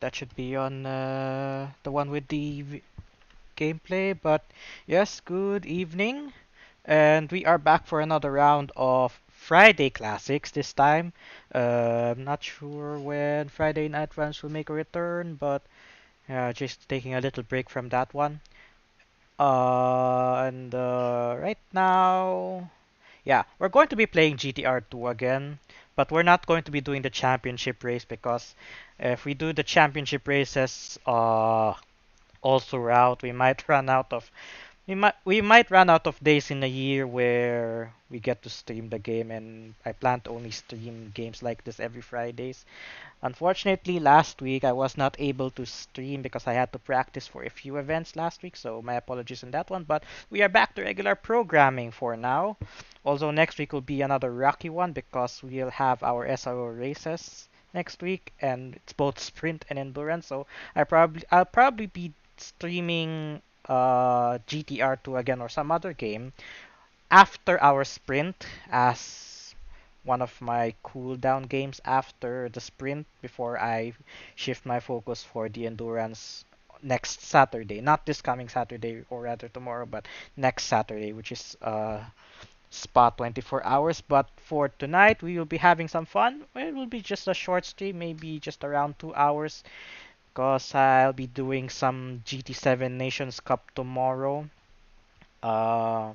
that should be on the one with the gameplay. But yes, good evening, and we are back for another round of Friday Classics this time. I'm not sure when Friday Night Runs will make a return, but just taking a little break from that one. And right now, yeah, we're going to be playing GTR 2 again, but we're not going to be doing the championship race because if we do the championship races all throughout, we might run out of days in a year where we get to stream the game, and I plan to only stream games like this every Fridays. Unfortunately, last week I was not able to stream because I had to practice for a few events last week, so my apologies on that one. But we are back to regular programming for now. Also, next week will be another rocky one because we'll have our SRO races next week, and it's both sprint and endurance. So I'll probably be streaming GTR 2 again or some other game after our sprint as one of my cool down games after the sprint before I shift my focus for the endurance next Saturday. Not this coming Saturday or rather tomorrow, but next Saturday, which is Spa 24 hours. But for tonight, we will be having some fun. It will be just a short stream, maybe just around 2 hours, because I'll be doing some GT7 Nations Cup tomorrow. Uh,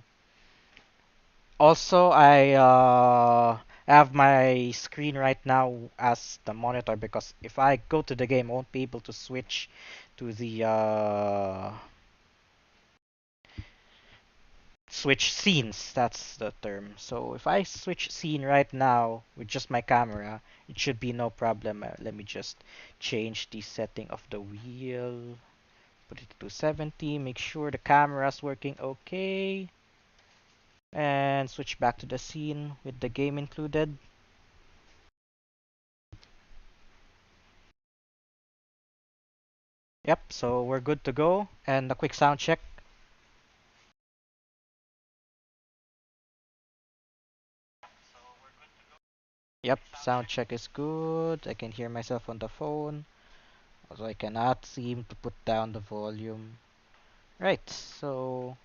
Also, I have my screen right now as the monitor because if I go to the game, I won't be able to switch to the switch scenes. That's the term. So if I switch scene right now with just my camera, it should be no problem. Let me just change the setting of the wheel. Put it to 70. Make sure the camera's working okay. And switch back to the scene with the game included. Yep, so we're good to go. And a quick sound check. Yep, sound check is good. I can hear myself on the phone. Also, I cannot seem to put down the volume. Right, so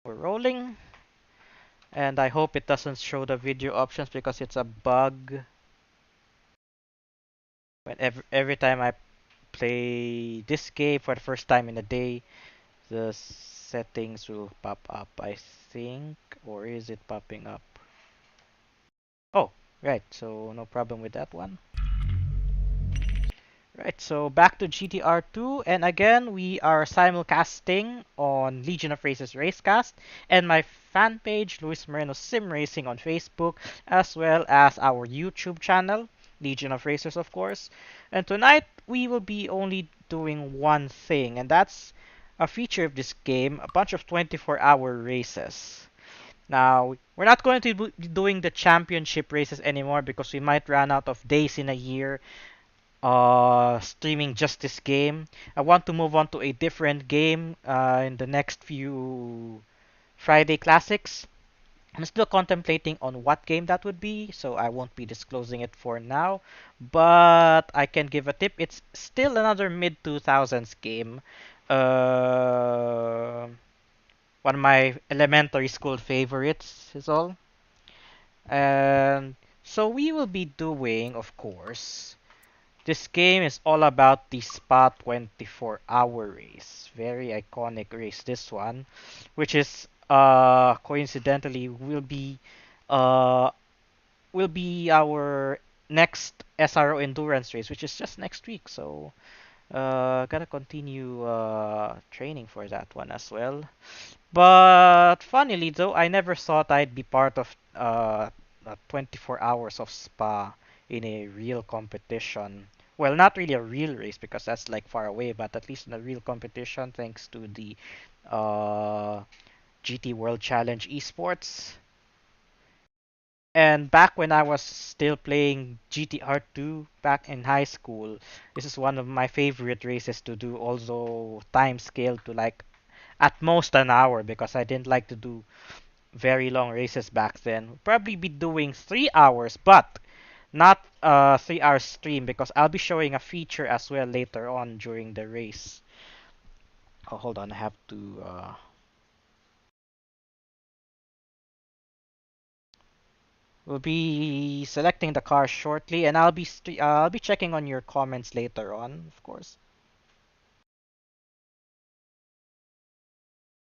we're rolling. And I hope it doesn't show the video options because it's a bug. When every time I play this game for the first time in a day, the settings will pop up, I think. Or is it popping up? Oh, right, so no problem with that one. Right, so back to GTR 2, and again, we are simulcasting on Legion of Racers Racecast, and my fan page, Luis Moreno Sim Racing on Facebook, as well as our YouTube channel, Legion of Racers, of course. And tonight, we will be only doing one thing, and that's a feature of this game, a bunch of 24-hour races. Now, we're not going to be doing the championship races anymore because we might run out of days in a year streaming just this game. I want to move on to a different game in the next few Friday Classics. I'm still contemplating on what game that would be, so I won't be disclosing it for now. But I can give a tip. It's still another mid 2000s game. Uh, One of my elementary school favorites is all. And so we will be doing, of course, this game is all about the Spa 24-hour race. Very iconic race, this one, which is coincidentally uh will be our next SRO endurance race, which is just next week. So gotta continue training for that one as well. But funnily though, I never thought I'd be part of 24 hours of Spa in a real competition. Well, not really a real race because that's like far away, but at least in a real competition, thanks to the uh, GT World Challenge Esports. And back when I was still playing GTR 2 back in high school, this is one of my favorite races to do. Also, time scale to like at most an hour because I didn't like to do very long races back then. We'll probably be doing 3 hours, but not 3 hour stream because I'll be showing a feature as well later on during the race. Oh, hold on, I have to. We'll be selecting the car shortly, and I'll be checking on your comments later on, of course.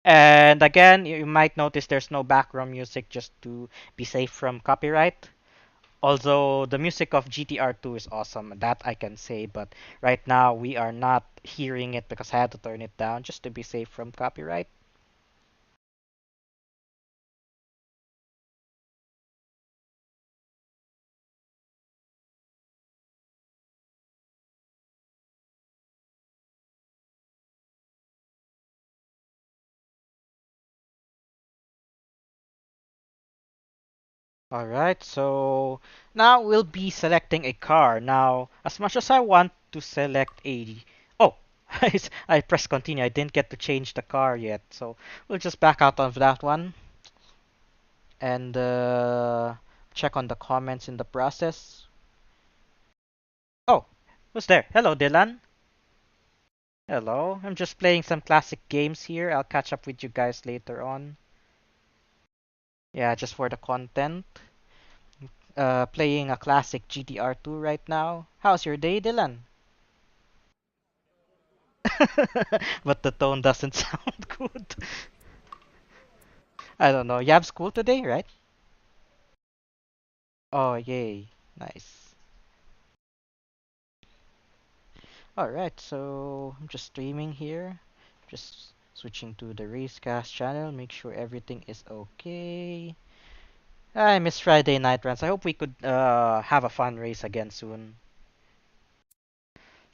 And again, you might notice there's no background music just to be safe from copyright. Although the music of GTR 2 is awesome, that I can say, but right now we are not hearing it because I had to turn it down just to be safe from copyright. Alright, so now we'll be selecting a car. Now, as much as I want to select a... Oh, I pressed continue. I didn't get to change the car yet, so we'll just back out of that one and check on the comments in the process. Oh, who's there? Hello, Dylan. Hello. I'm just playing some classic games here. I'll catch up with you guys later on. Yeah, just for the content. Playing a classic GTR 2 right now. How's your day, Dylan? But the tone doesn't sound good. I don't know. You have school today, right? Oh, yay. Nice. Alright, so I'm just streaming here. Just switching to the Racecast channel. Make sure everything is okay. I miss Friday night runs. I hope we could have a fun race again soon.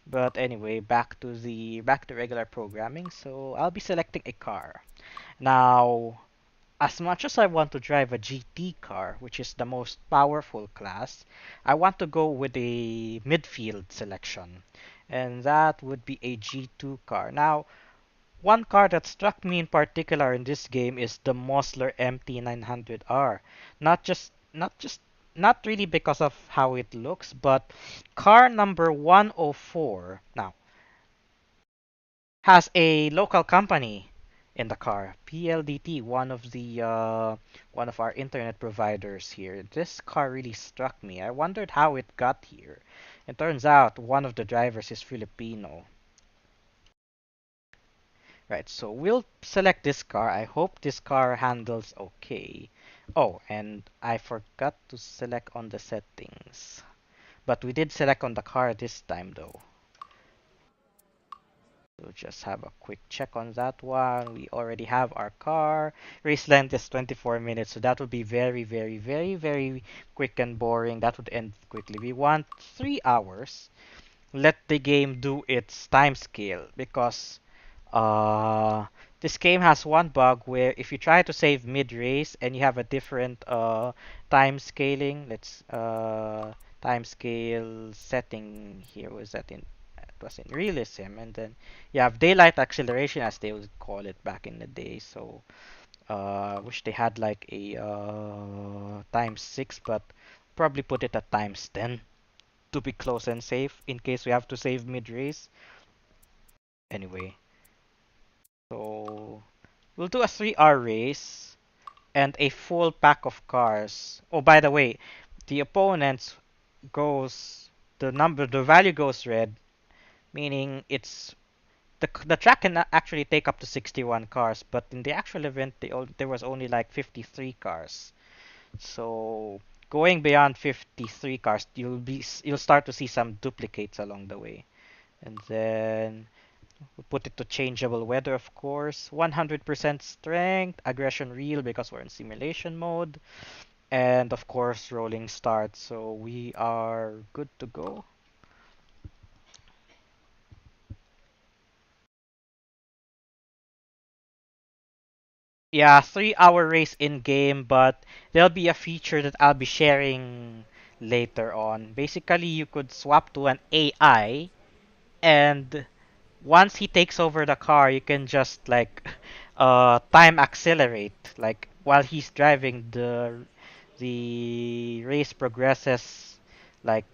But anyway, back to regular programming. So I'll be selecting a car. Now, as much as I want to drive a GT car, which is the most powerful class, I want to go with a midfield selection. And that would be a G2 car. Now, one car that struck me in particular in this game is the Mosler MT900R. Not really because of how it looks, but car number 104 now has a local company in the car, PLDT, one of our internet providers here. This car really struck me. I wondered how it got here. It turns out one of the drivers is Filipino. Right, so we'll select this car. I hope this car handles okay. Oh, and I forgot to select on the settings. But we did select on the car this time though. We'll just have a quick check on that one. We already have our car. Race length is 24 minutes, so that would be very, very, very, very quick and boring. That would end quickly. We want 3 hours. Let the game do its time scale because uh, this game has one bug where if you try to save mid-race and you have a different time scaling, let's time scale setting here was that in it was in realism, and then you have daylight acceleration as they would call it back in the day. So wish they had like a times 6, but probably put it at times 10 to be close and safe in case we have to save mid-race. Anyway, so we'll do a 3-hour race and a full pack of cars. Oh, by the way, the opponents goes the value goes red, meaning it's the track can actually take up to 61 cars, but in the actual event, there was only like 53 cars. So going beyond 53 cars, you'll start to see some duplicates along the way, and then we put it to changeable weather, of course. 100% strength, aggression real because we're in simulation mode, and of course rolling start. So we are good to go. Yeah, 3 hour race in game, but there'll be a feature that I'll be sharing later on. Basically, you could swap to an AI, and once he takes over the car, you can just like time accelerate. Like while he's driving, the race progresses like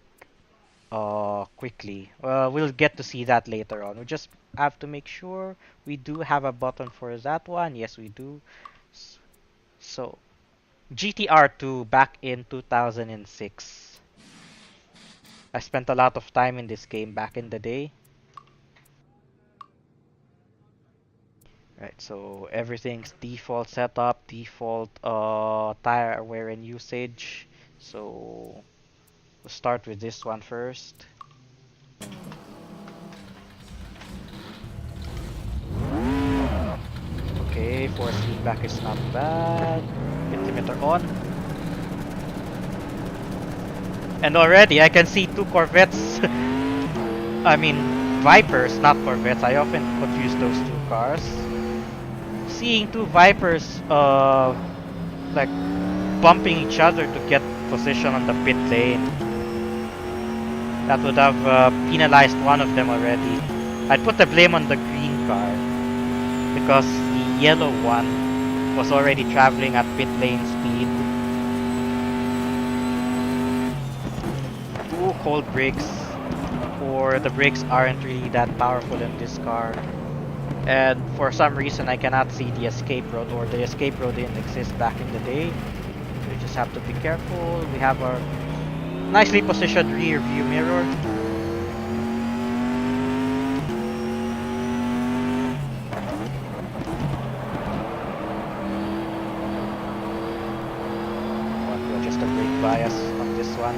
quickly. We'll get to see that later on. We just have to make sure we do have a button for that one. Yes, we do. S- So, GTR 2 back in 2006. I spent a lot of time in this game back in the day. Right, so everything's default setup, default tire wear and usage. So we'll start with this one first. Okay, force feedback is not bad. Pit limiter on. And already I can see two Corvettes. I mean, Vipers, not Corvettes. I often confuse those two cars. Seeing two Vipers, like bumping each other to get position on the pit lane. That would have penalized one of them already. I'd put the blame on the green car because the yellow one was already traveling at pit lane speed. Ooh, cold brakes. Or the brakes aren't really that powerful in this car. And for some reason I cannot see the escape road, or the escape road didn't exist back in the day. We just have to be careful. We have our nicely positioned rear view mirror. Want to adjust the brake bias on this one.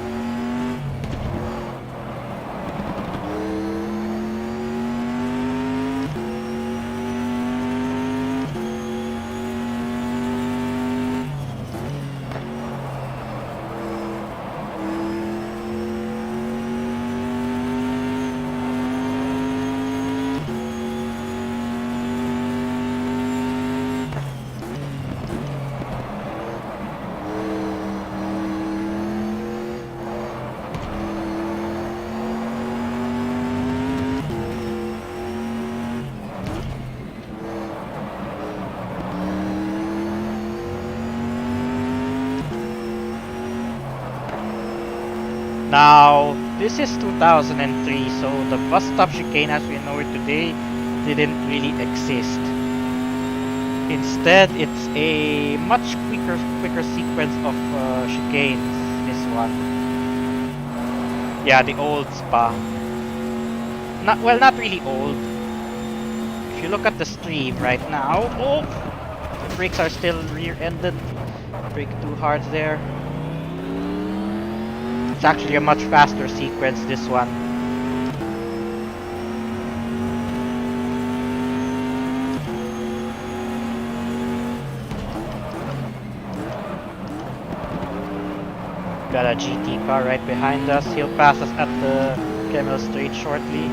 Now, this is 2003, so the bus stop chicane as we know it today didn't really exist. Instead, it's a much quicker sequence of chicanes, this one. Yeah, the old spa. Not really old. If you look at the stream right now, oh, the brakes are still rear-ended. Brake too hard there. It's actually a much faster sequence, this one. Got a GT car right behind us. He'll pass us at the Camel Straight shortly.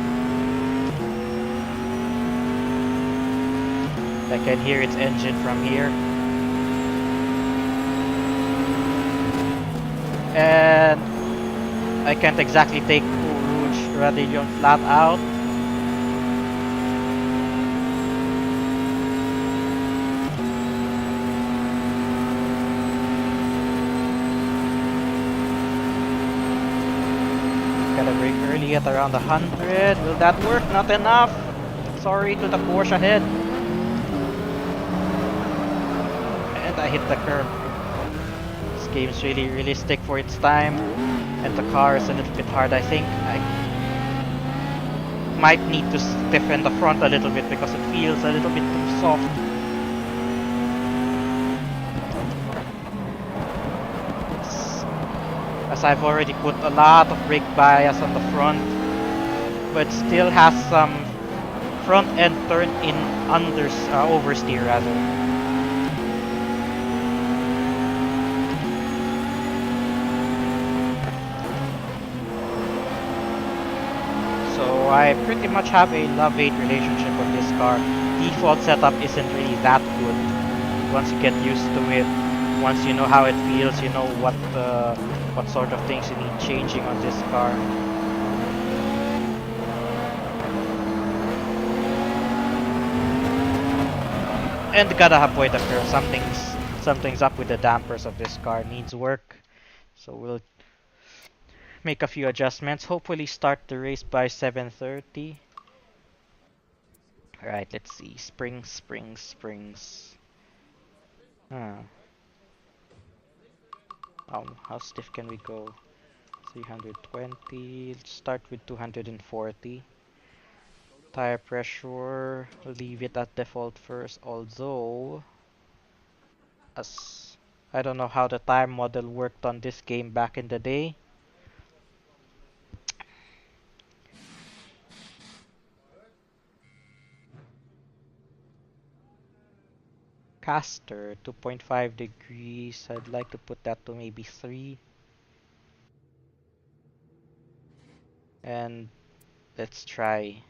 I can hear its engine from here. And I can't exactly take Rouge Radillion flat out. Gotta brake early at around 100. Will that work? Not enough. Sorry to the Porsche ahead. And I hit the curb. This game's really realistic for its time. And the car is a little bit hard, I think. I might need to stiffen the front a little bit because it feels a little bit too soft. As I've already put a lot of brake bias on the front, but still has some front end turn in oversteer rather. So I pretty much have a love-hate relationship with this car. Default setup isn't really that good. Once you get used to it, once you know how it feels, you know what sort of things you need changing on this car. And gotta avoid the curve. Something's up with the dampers of this car. Needs work. So make a few adjustments. Hopefully start the race by 7:30. Alright, let's see. Springs. Huh. How stiff can we go? 320. Let's start with 240. Tire pressure, leave it at default first, although as I don't know how the tire model worked on this game back in the day. Caster 2.5 degrees. I'd like to put that to maybe 3. And let's try.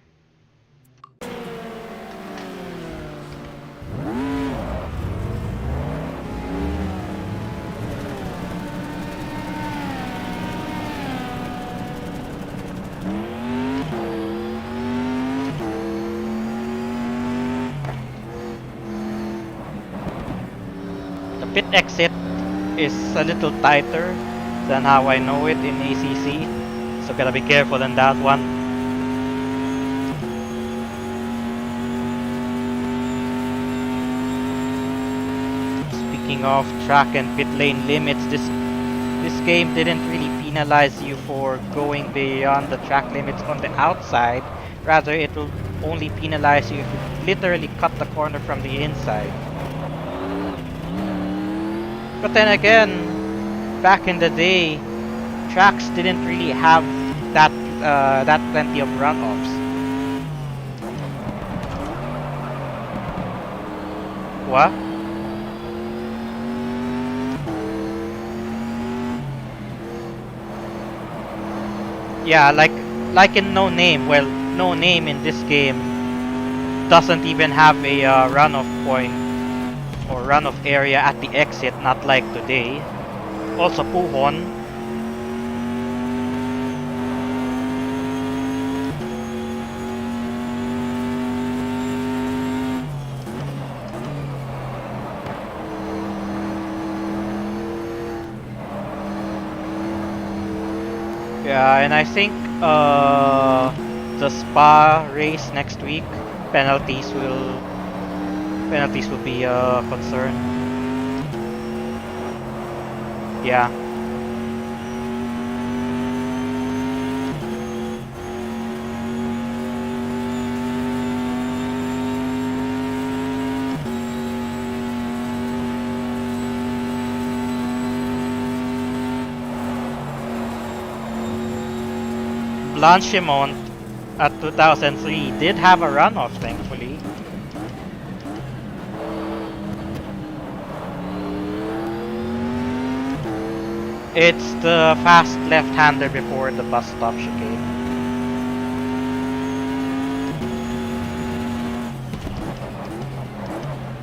The pit exit is a little tighter than how I know it in ACC, so gotta be careful on that one. Speaking of track and pit lane limits, this game didn't really penalize you for going beyond the track limits on the outside. Rather, it will only penalize you if you literally cut the corner from the inside. But then again, back in the day, tracks didn't really have that plenty of runoffs. What? Yeah, like in No Name. Well, No Name in this game doesn't even have a runoff point or runoff area at the exit, not like today. Also, Puhon. Yeah, and I think the Spa race next week, penalties will be a concern. Yeah. Blanchimont at 2003 did have a runoff, thankfully. It's the fast left-hander before the bus stop chicane.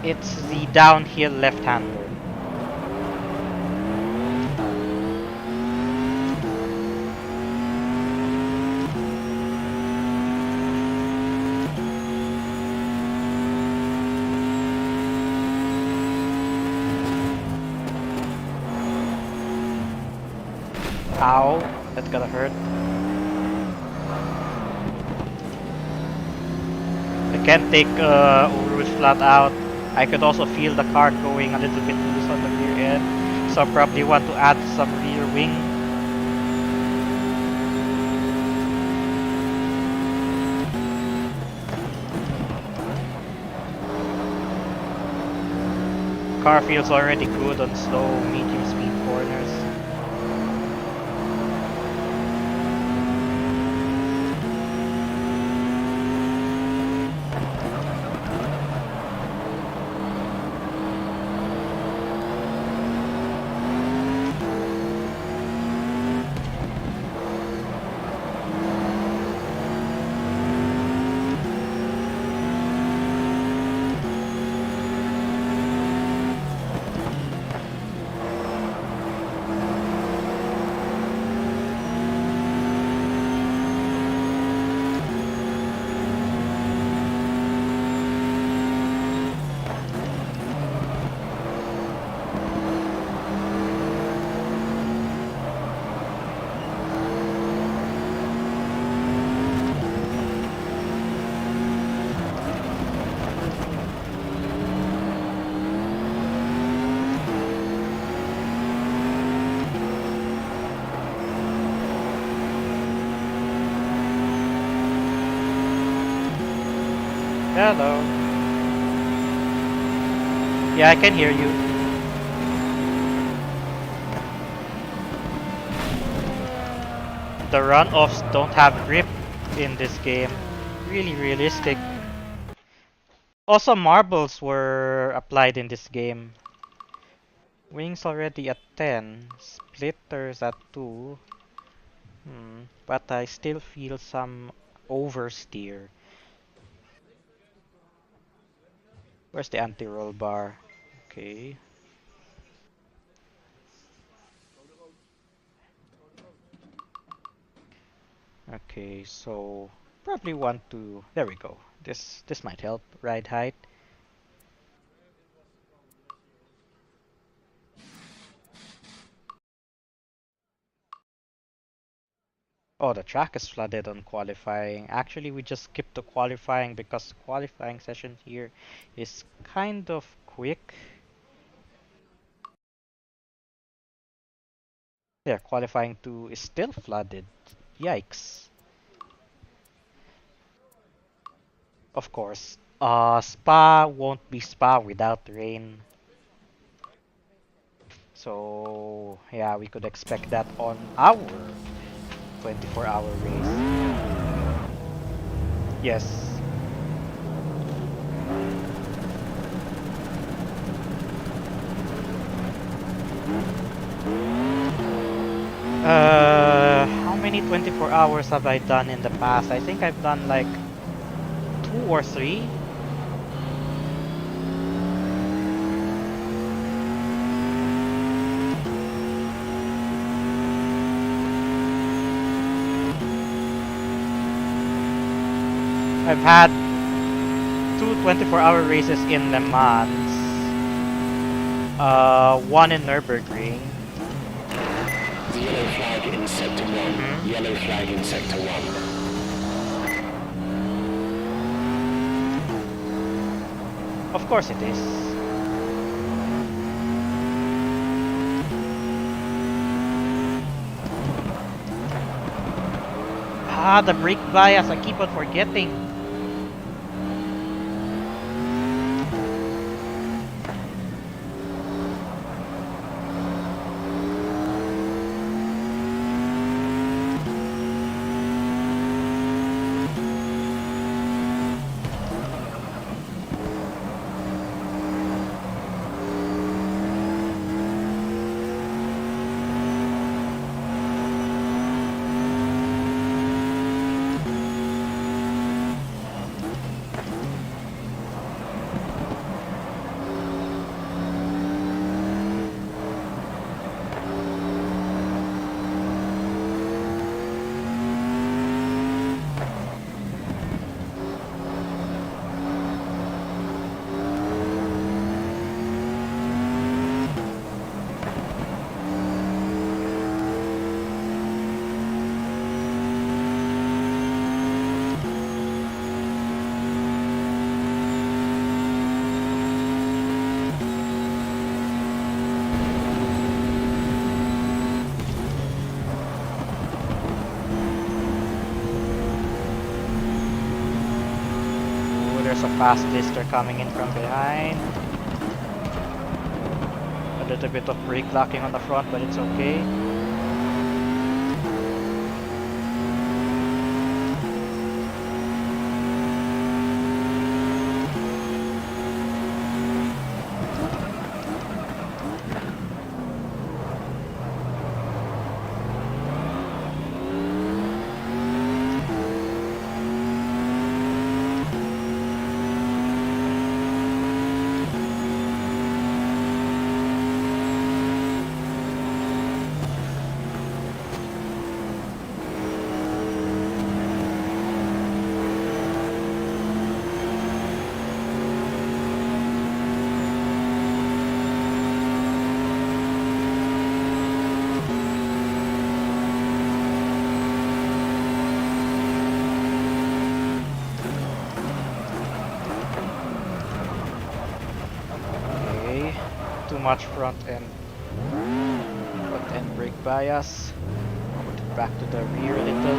It's the downhill left-hander. Ow, that's gonna hurt. I can't take Uru's flat out. I could also feel the car going a little bit loose on the rear end, so I probably want to add some rear wing. Car feels already good on slow, medium speed corners. Hello. Yeah, I can hear you. The runoffs don't have grip in this game. Really realistic. Also, marbles were applied in this game. Wings already at 10. Splitters at 2. But I still feel some oversteer. Where's the anti-roll bar? Okay. Okay, so probably want to. There we go. This might help. Ride height. Oh, the track is flooded on qualifying. Actually, we just skipped the qualifying because qualifying session here is kind of quick. Yeah, qualifying 2 is still flooded. Yikes. Of course. Spa won't be Spa without rain. So, yeah, we could expect that on our 24-hour race. Yes. How many 24 hours have I done in the past? I think I've done like 2 or 3. I've had two 24-hour races in Le Mans. One in Nürburgring. The yellow flag in sector 1. Yellow flag in sector 1. Of course it is. Ah, the brake bias, I keep on forgetting. There's a fast lister coming in from behind. A little bit of brake locking on the front, but it's okay. Too much front end brake bias. Put it back to the rear a little.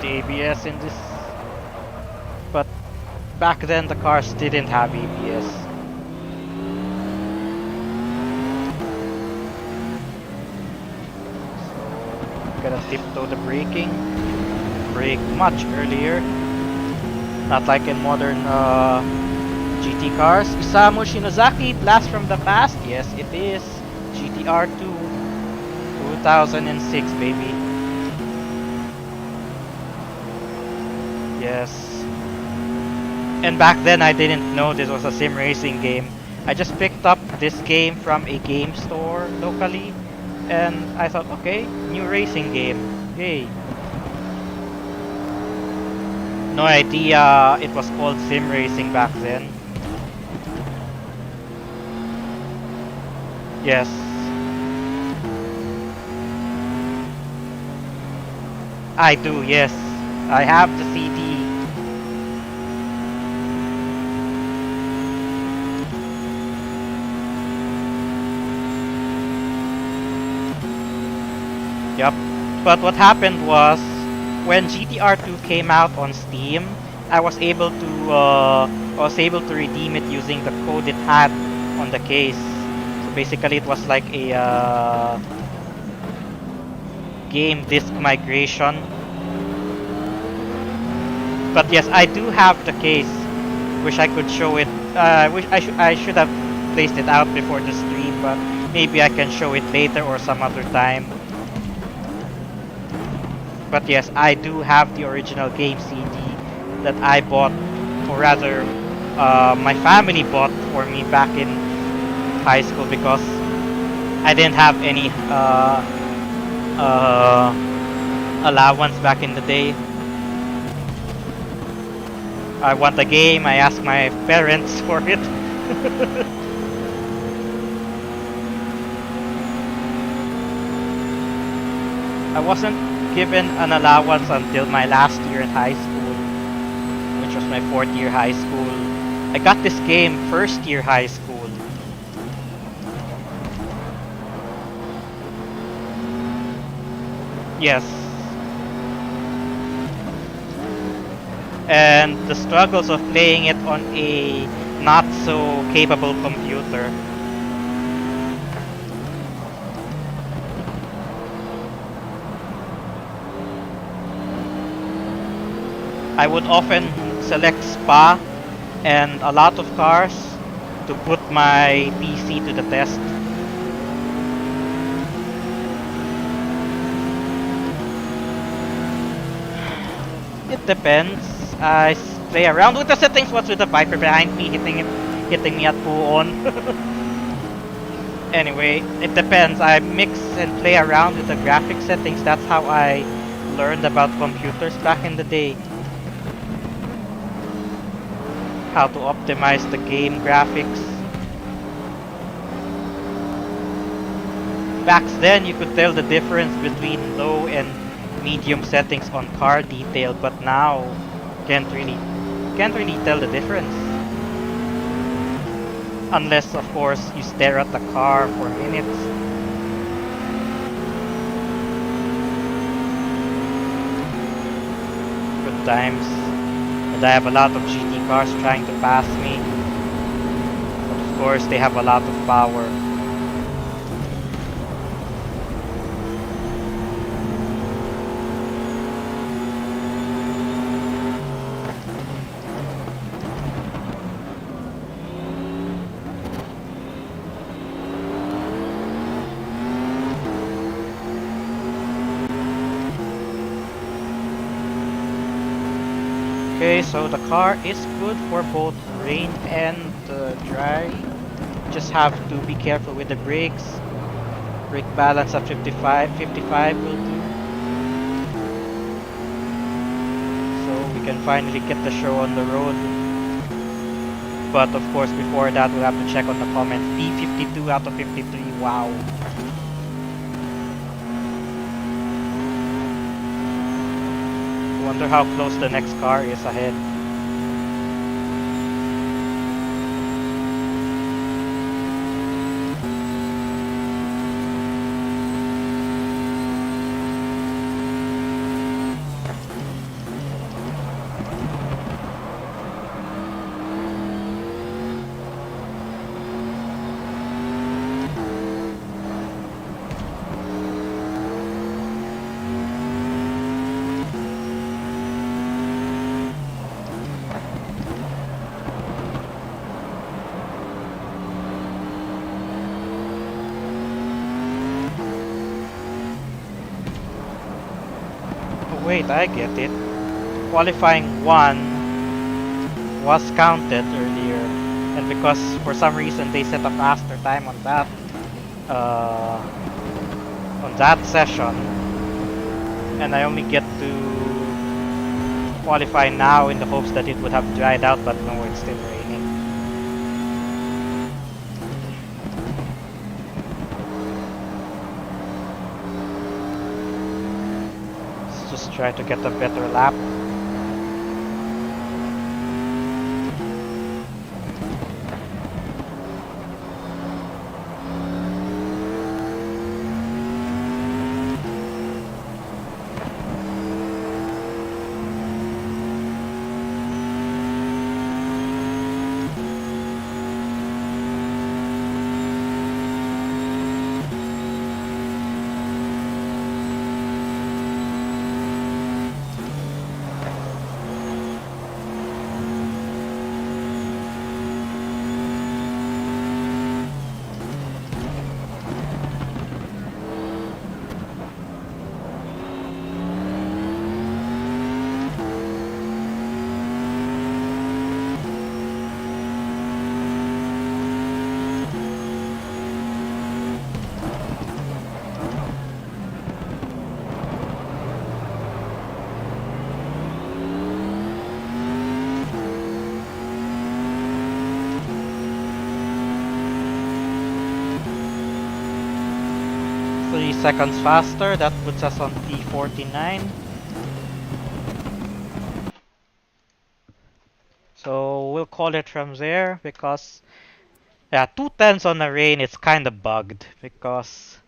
the ABS in this, but back then the cars didn't have ABS. So gotta tiptoe the braking, brake much earlier, not like in modern GT cars. Isamu Shinozaki, blast from the past. Yes, it is. GTR 2, 2006, baby. Yes. And back then I didn't know this was a sim racing game. I just picked up this game from a game store locally, and I thought, okay, new racing game. Yay. No idea it was called sim racing back then. Yes. I do, yes. I have the CD. Yep. But what happened was, when GTR 2 came out on Steam, I was able to redeem it using the code it had on the case. So basically, it was like a game disk migration. But yes, I do have the case. Wish I could show it. I should have placed it out before the stream, but maybe I can show it later or some other time. But yes, I do have the original game CD that I bought, or rather, my family bought for me back in high school because I didn't have any allowance back in the day. I want a game, I asked my parents for it. I wasn't given an allowance until my last year in high school, which was my 4th year high school. I got this game 1st year high school. Yes. And the struggles of playing it on a not so capable computer. I would often select Spa and a lot of cars to put my PC to the test. It depends. Play around with the settings. What's with the Viper behind me hitting me at full on? Anyway, it depends. I mix and play around with the graphic settings. That's how I learned about computers back in the day. How to optimize the game graphics. Back then, you could tell the difference between low and medium settings on car detail, but now can't really tell the difference. Unless, of course, you stare at the car for minutes. Good times. And I have a lot of GT cars trying to pass me. But of course, they have a lot of power. Okay, so the car is good for both rain and dry. Just have to be careful with the brakes. Brake balance at 55 will do. So we can finally get the show on the road. But of course, before that, we'll have to check on the comments. P52 out of 53, wow. Wonder how close the next car is ahead. wait, I get it. Qualifying 1 was counted earlier, and because for some reason they set a faster time uh, on that session, and I only get to qualify now in the hopes that it would have dried out, but no, it's still raining. Let's just try to get a better lap. 3 seconds faster, that puts us on P49. So we'll call it from there because, yeah, 2 tenths on the rain, it's kind of bugged because,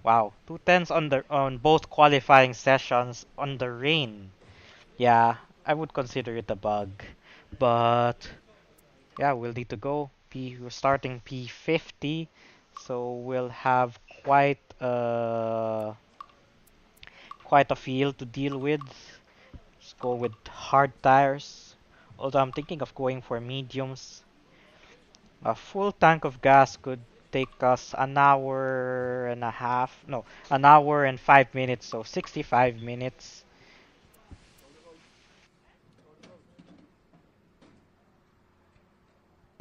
wow, 2 tenths on both qualifying sessions on the rain. Yeah, I would consider it a bug. But yeah, we'll need to go. We're starting P50, so we'll have quite a field to deal with. Just go with hard tires. Although I'm thinking of going for mediums. A full tank of gas could take us an hour and a half. No, an hour and 5 minutes, so 65 minutes.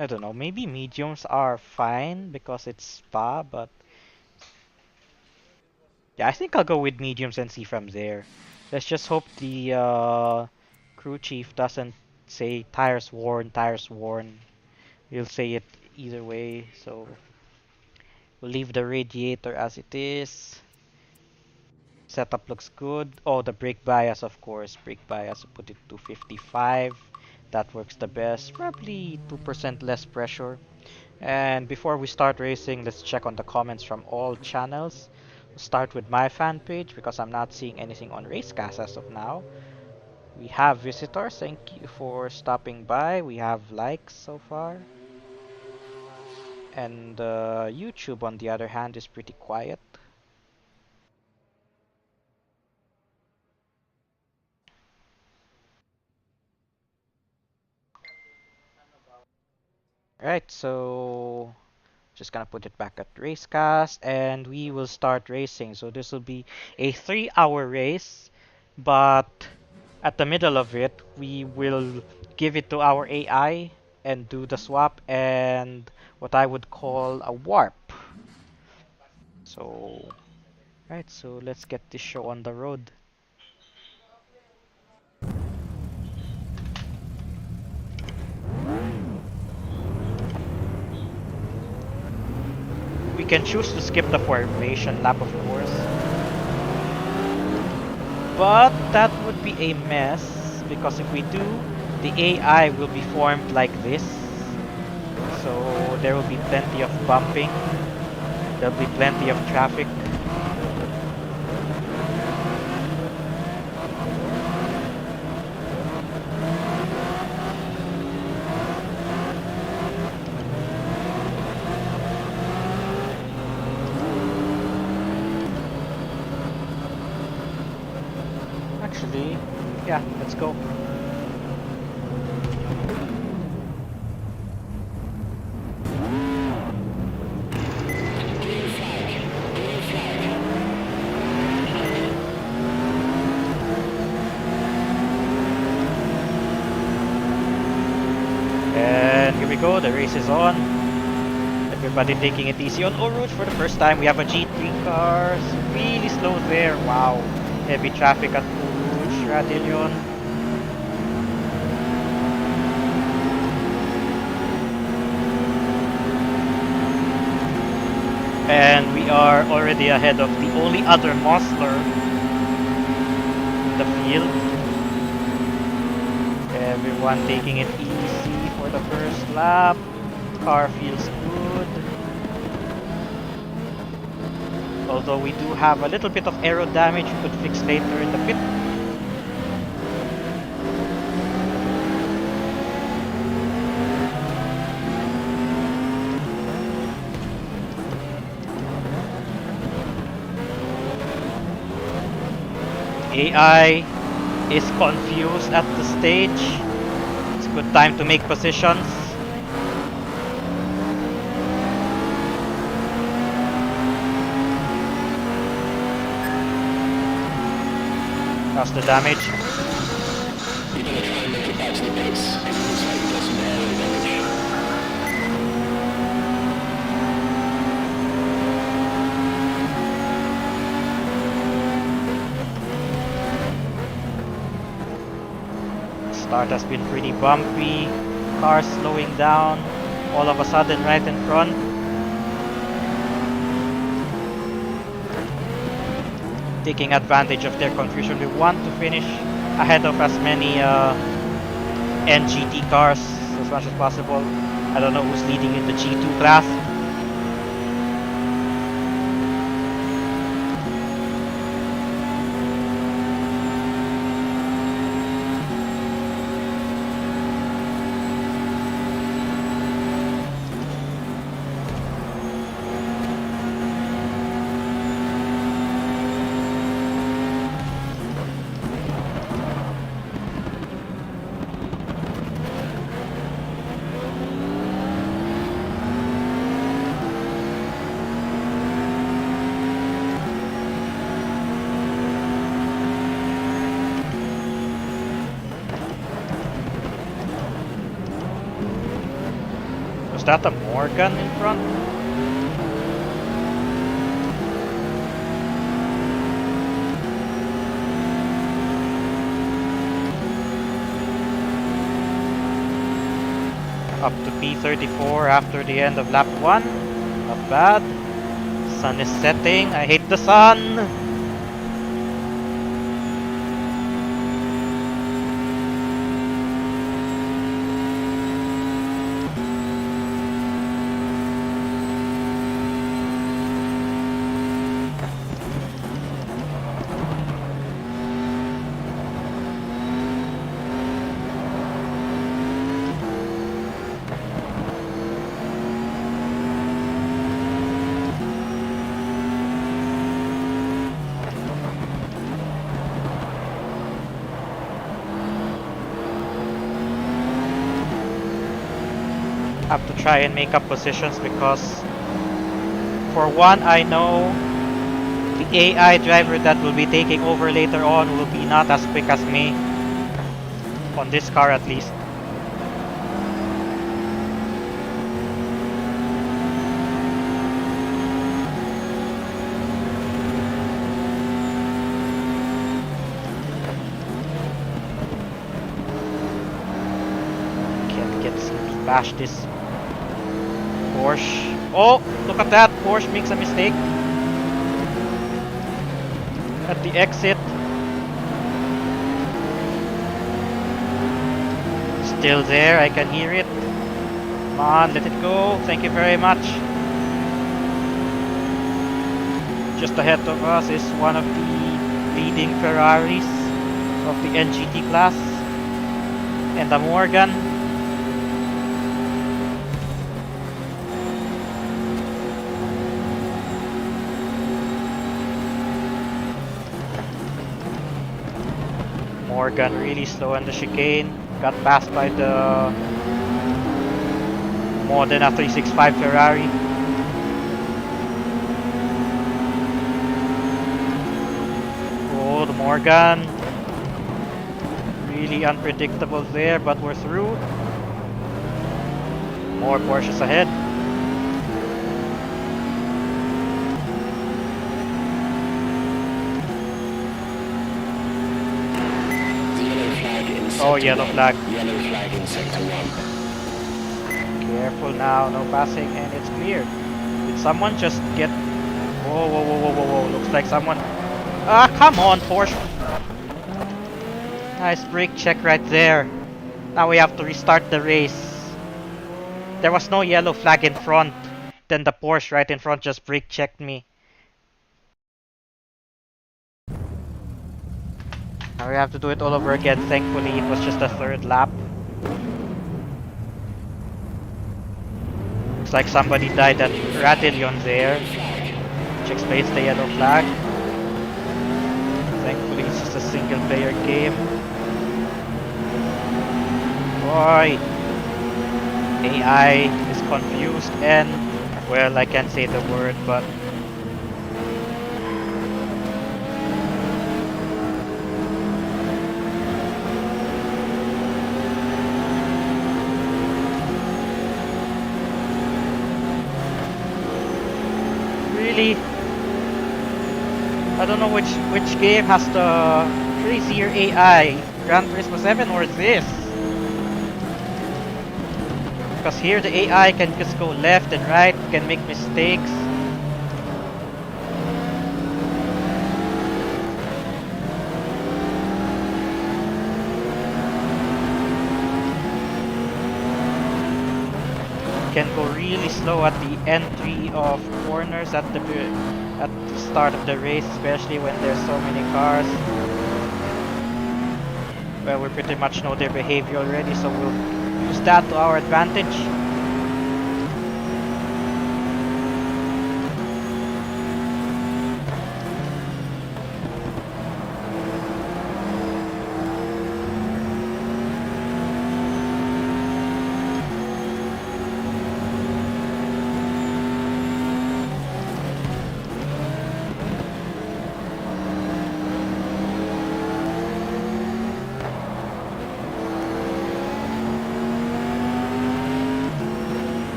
I don't know, maybe mediums are fine because it's spa, but yeah, I think I'll go with mediums and see from there. Let's just hope the crew chief doesn't say tires worn, tires worn. He'll say it either way, so we'll leave the radiator as it is. Setup looks good. Oh, the brake bias, of course. Brake bias, put it to 55. That works the best. Probably 2% less pressure. And before we start racing, let's check on the comments from all channels. We'll start with my fan page because I'm not seeing anything on Racecast as of now. We have visitors. Thank you for stopping by. We have likes so far. And YouTube, on the other hand, is pretty quiet. Right, so just gonna put it back at Racecast and we will start racing. So this will be a 3 hour race, but at the middle of it, we will give it to our AI and do the swap and what I would call a warp. So, right, so let's get this show on the road. We can choose to skip the formation lap, of course, but that would be a mess because if we do, the AI will be formed like this. So there will be plenty of bumping. There'll be plenty of traffic. Actually, yeah, let's go. here we go. The race is on. Everybody taking it easy on Eau Rouge for the first time. We have a G3 car. It's really slow there. Wow. Heavy traffic at Eau Rouge, Radillion. And we are already ahead of the only other Mosler in the field. Everyone taking it easy for the first lap. Car feels good. Although we do have a little bit of aero damage we could fix later in the pit. AI is confused at the stage. It's a good time to make positions. How's the damage? You're gonna try and make it back to the pits. It looks like you've got some aero damage. Start has been pretty bumpy. Cars slowing down. All of a sudden right in front. Taking advantage of their confusion. We want to finish ahead of as many NGT cars as much as possible. I don't know who's leading in the G2 class. Was that a Morgan in front? Up to P34 after the end of lap 1. Not bad. Sun is setting. I hate the sun. Have to try and make up positions because for one, I know the AI driver that will be taking over later on will be not as quick as me on this car at least. Can't get to bash this Porsche. Oh, look at that. Porsche makes a mistake at the exit. Still there, I can hear it. Come on, let it go. Thank you very much. Just ahead of us is one of the leading Ferraris of the NGT class and a Morgan. Morgan really slow on the chicane. Got passed by the Modena 365 Ferrari. Oh, the Morgan. Really unpredictable there, but we're through. More Porsches ahead. Oh, yellow flag. Yellow flag in sector 1. Careful now, no passing, and it's cleared. Did someone just get... Whoa, whoa, whoa, whoa, whoa, whoa. Looks like someone... Ah, come on, Porsche. Nice brake check right there. Now we have to restart the race. There was no yellow flag in front. Then the Porsche right in front just brake checked me. Now we have to do it all over again. Thankfully, it was just a third lap. Looks like somebody died at Radillion there, which explains the yellow flag. Thankfully, it's just a single player game. Boy, AI is confused and, well, I can't say the word, but really, I don't know which game has the crazier AI, Gran Turismo 7 or this? Because here the AI can just go left and right, can make mistakes. Can go really slow at the entry of corners at the start of the race, especially when there's so many cars. Well, we pretty much know their behavior already, so we'll use that to our advantage.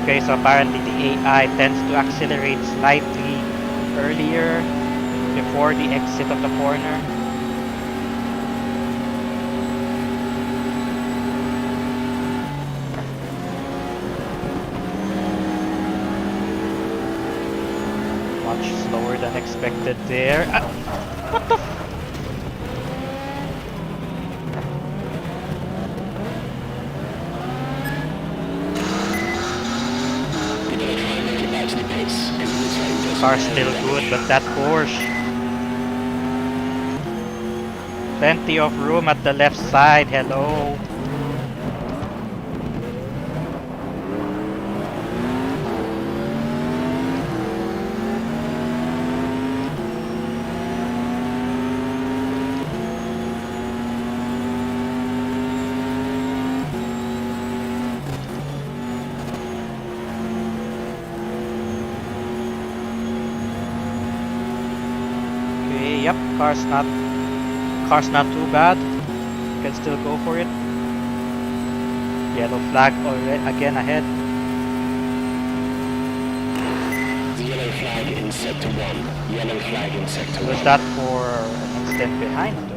Okay, so apparently the AI tends to accelerate slightly earlier before the exit of the corner. Much slower than expected there. What the f- Car's still good, but that Porsche. Plenty of room at the left side, hello. Okay, yep, car's not too bad. Can still go for it. Yellow flag already again ahead. The yellow flag in sector 1. Yellow flag in sector 1. Was that for an instant behind though?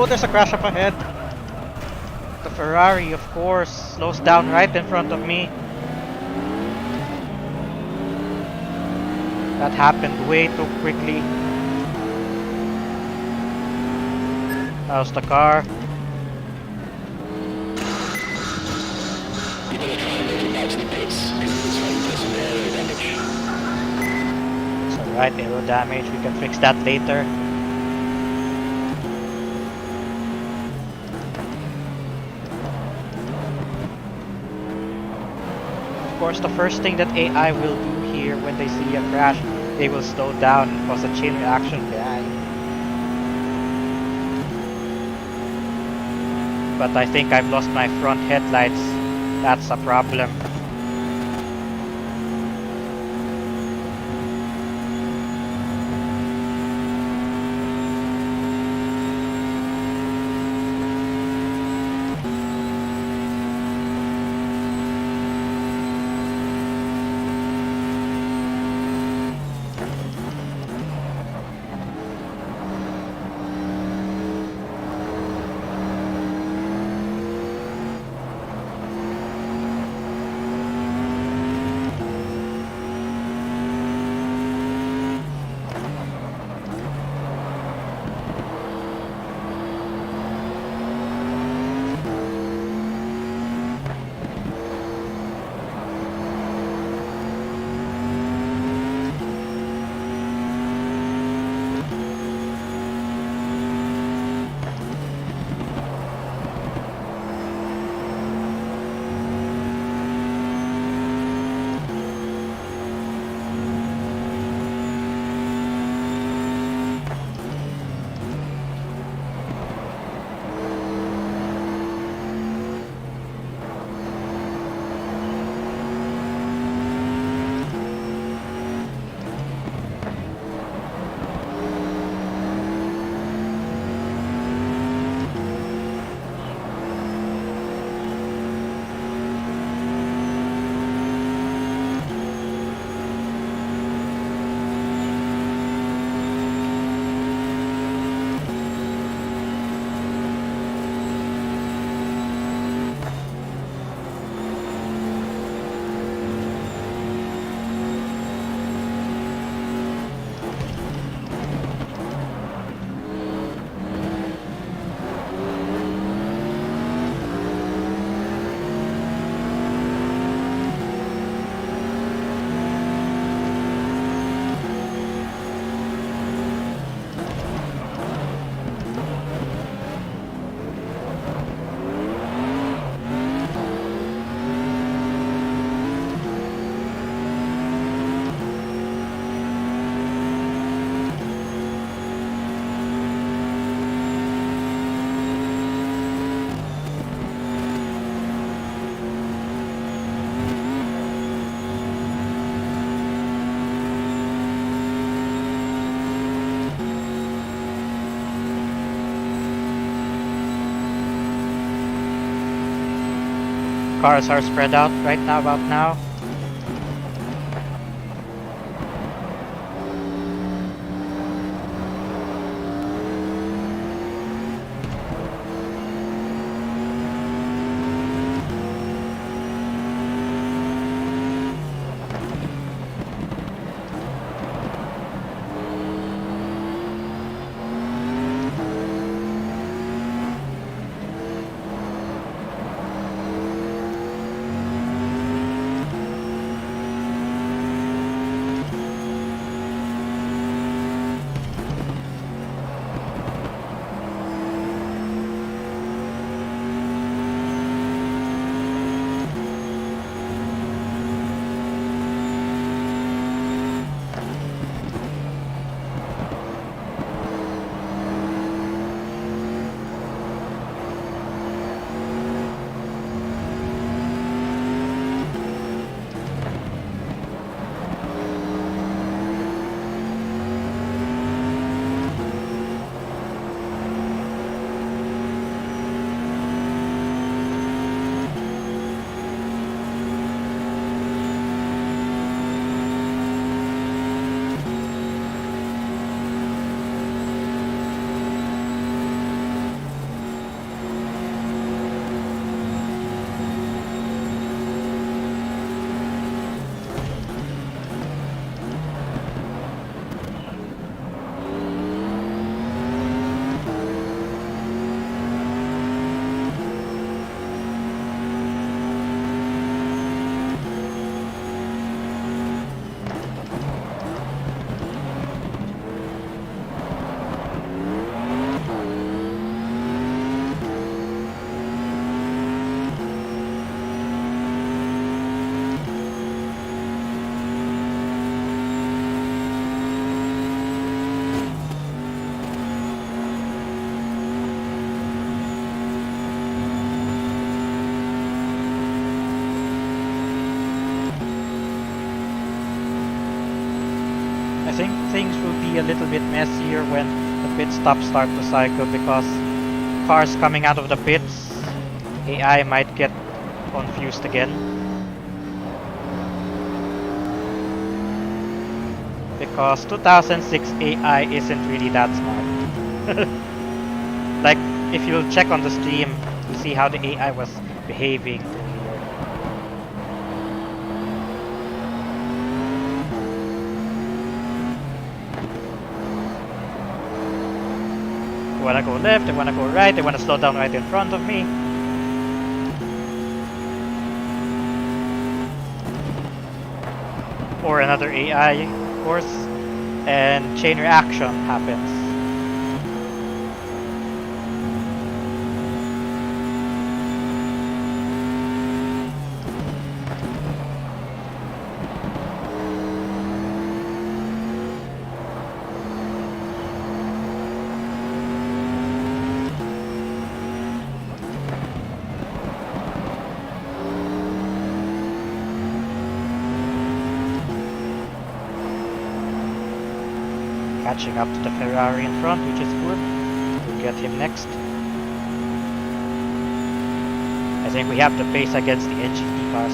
Oh, there's a crash up ahead. The Ferrari, of course, slows down right in front of me. That happened way too quickly. How's the car? You better try and make it back to the pits, because it looks like you've got some aero damage. It's alright, aero damage. We can fix that later. Of course, the first thing that AI will do here when they see a crash, they will slow down and cause a chain reaction behind. But I think I've lost my front headlights. That's a problem. Cars are spread out right now, about now. think things will be a little bit messier when the pit stops start to cycle because cars coming out of the pits, AI might get confused again. Because 2006 AI isn't really that smart. Like, if you'll check on the stream, you see how the AI was behaving earlier. They wanna go left, they wanna go right, they wanna slow down right in front of me. Or another AI, of course. And chain reaction happens. Catching up to the Ferrari in front, which is good. We'll get him next. I think we have the pace against the NGT cars.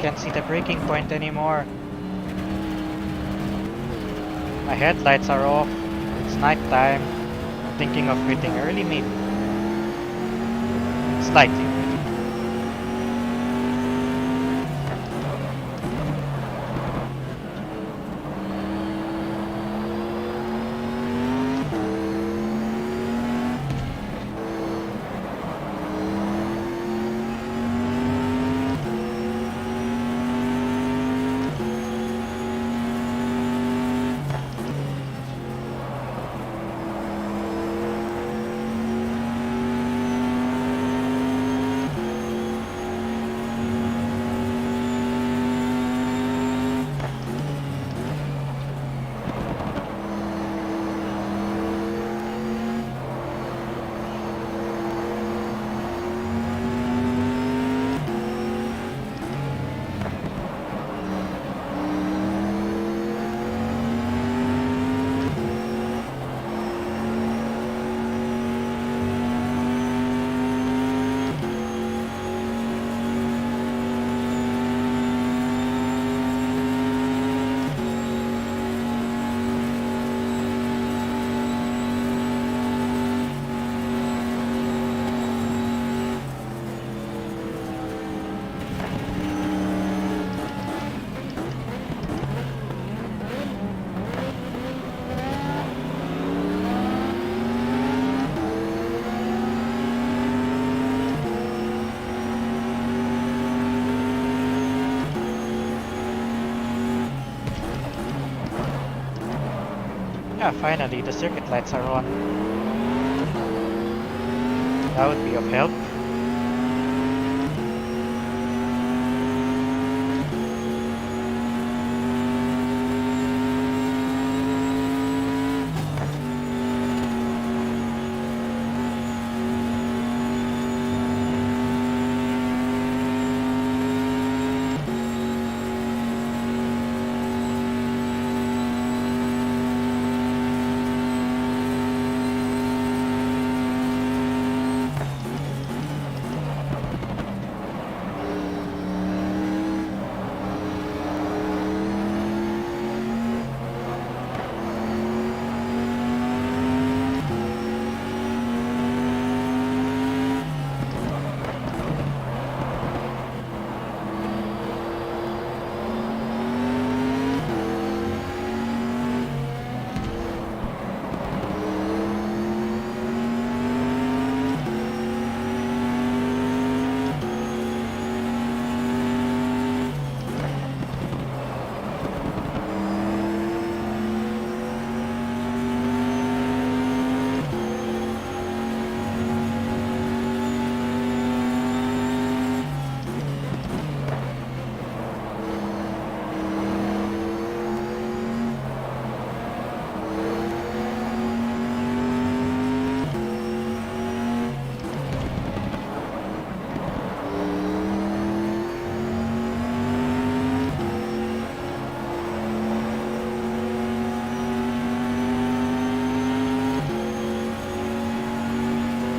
can't see the braking point anymore. My headlights are off. It's night time. I'm thinking of quitting early maybe. Slightly early. Yeah, finally the circuit lights are on. That would be of help.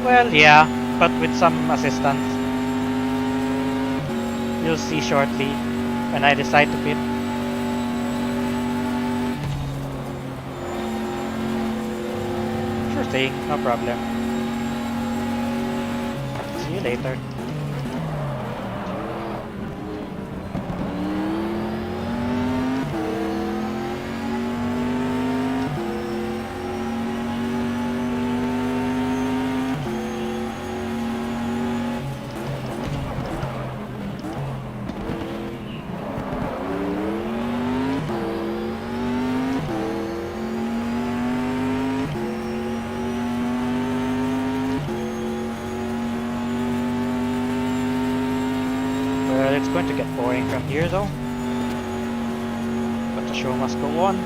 Well, yeah, but with some assistance. You'll see shortly when I decide to quit. Sure thing, no problem. See you later. Well, it's going to get boring from here though. But the show must go on.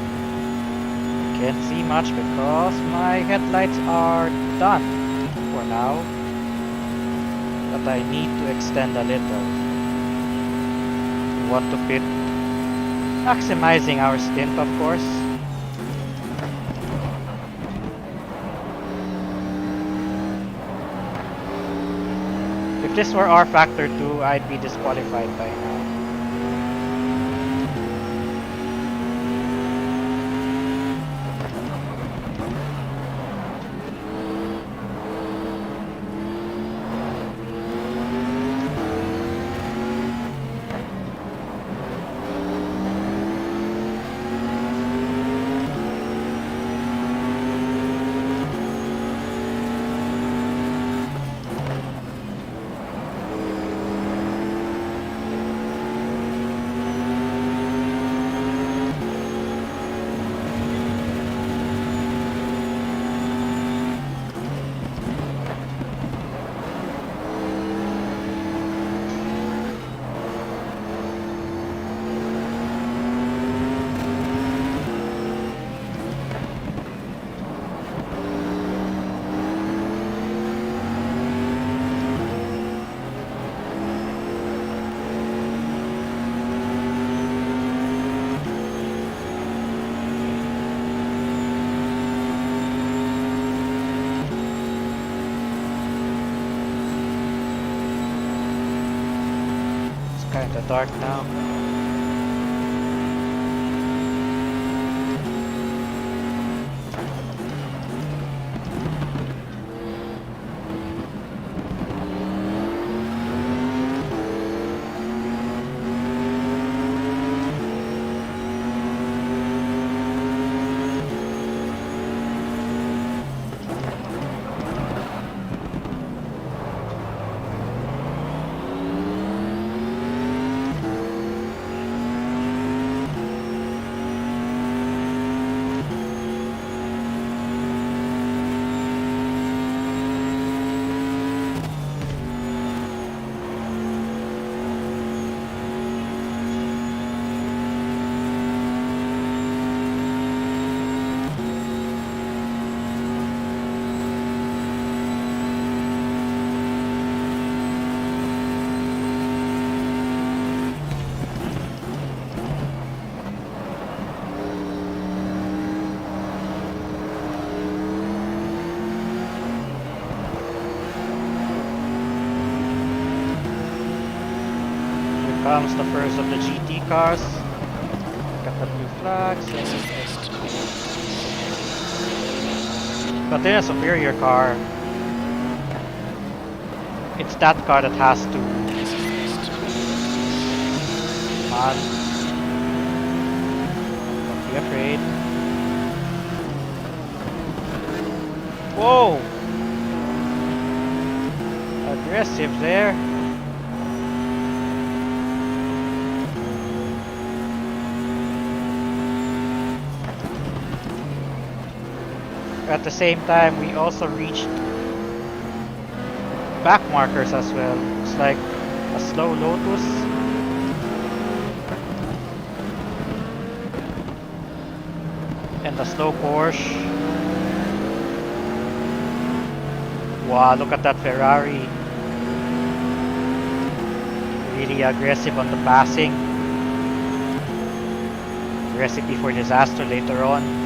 Can't see much because my headlights are done for now. But I need to extend a little. We want to fit, maximizing our stint of course. If this were R Factor 2, I'd be disqualified by now. in the dark now. Here comes the first of the GT cars. Got the blue flags. But then a superior car. It's that car that has to. Come on. Don't be afraid. Whoa! Aggressive there. At the same time, we also reached back markers as well. It's like a slow Lotus. And a slow Porsche. Wow, look at that Ferrari. Really aggressive on the passing. Recipe for disaster later on.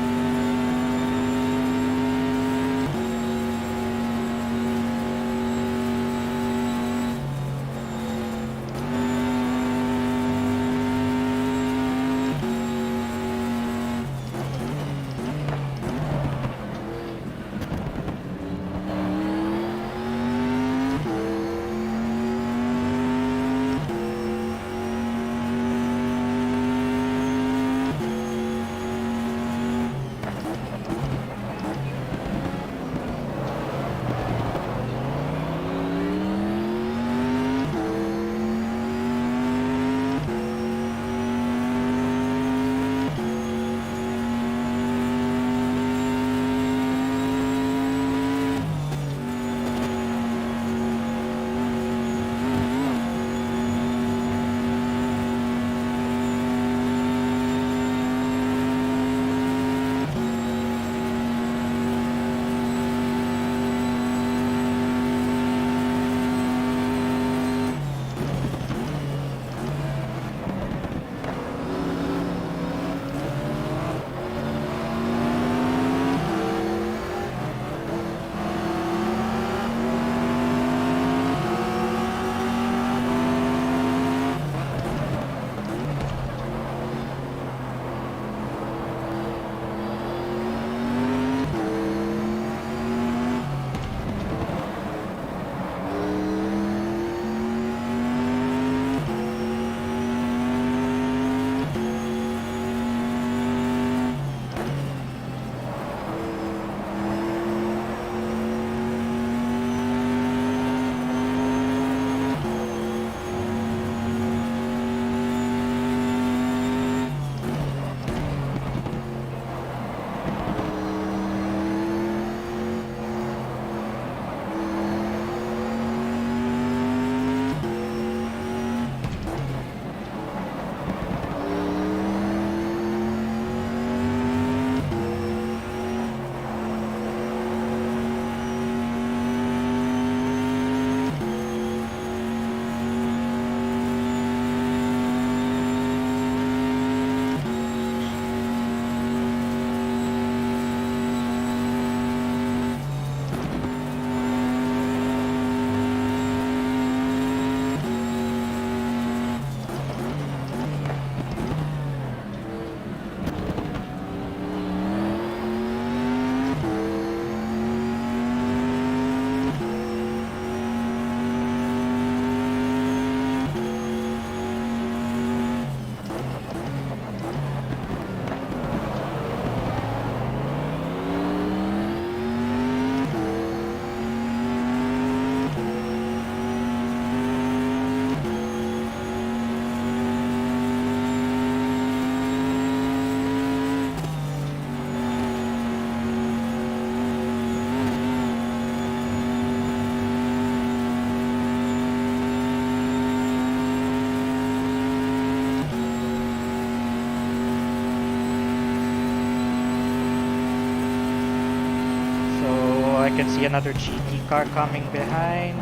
can see another GT car coming behind.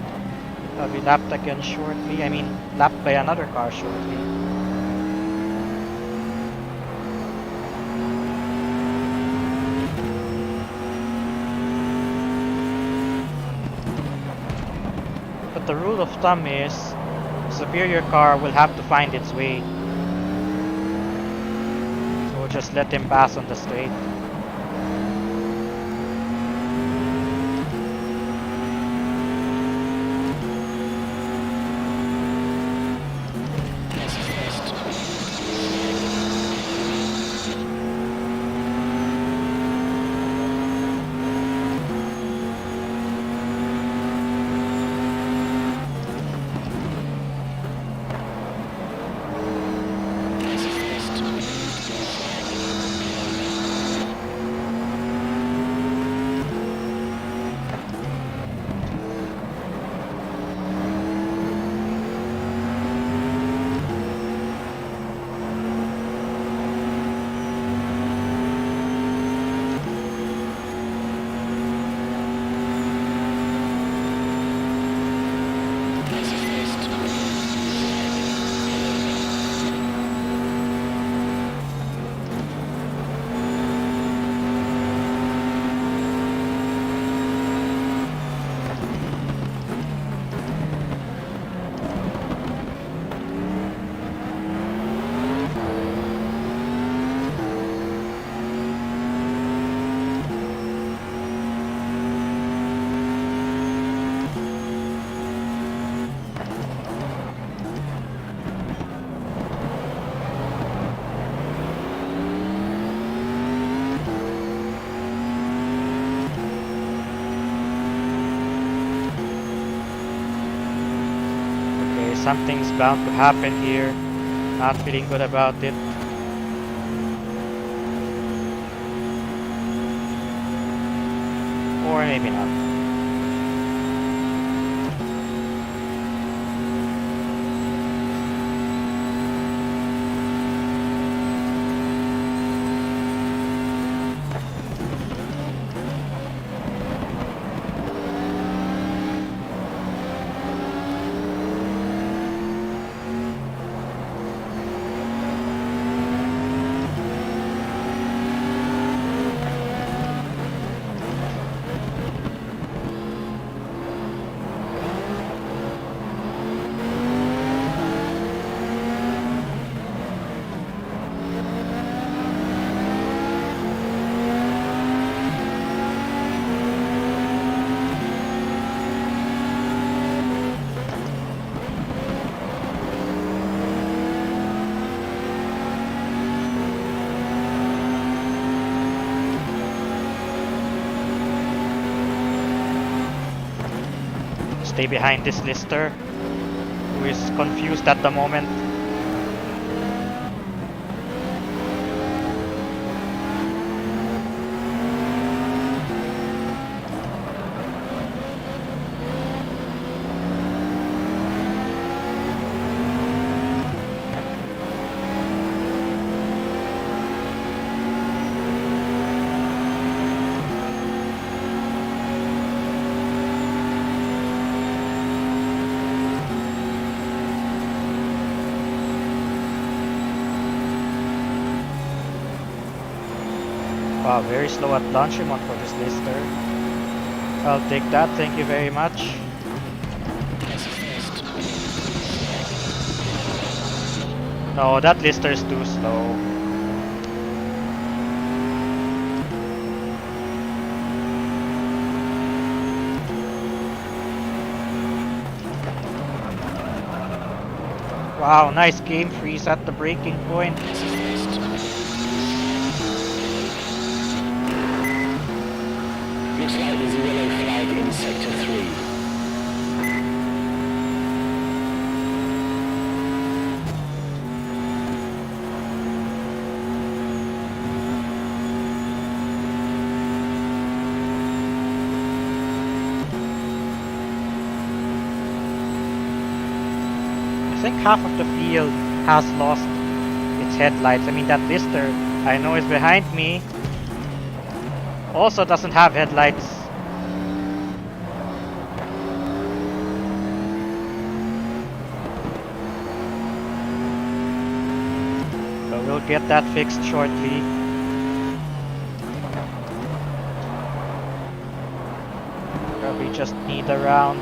I'll be lapped again shortly. I mean, lapped by another car shortly. But the rule of thumb is, superior car will have to find its way. So we'll just let him pass on the straight. Something's bound to happen here. Not feeling good about it. Or maybe not. Stay behind this lister, who is confused at the moment. Wow, very slow at launchement for this lister. I'll take that, thank you very much. No, that lister is too slow. Wow, nice game freeze at the braking point. Looks like there's a yellow flag in Sector 3. I think half of the field has lost its headlights. I mean, that lister I know is behind me also doesn't have headlights. get that fixed shortly. Probably just need a round.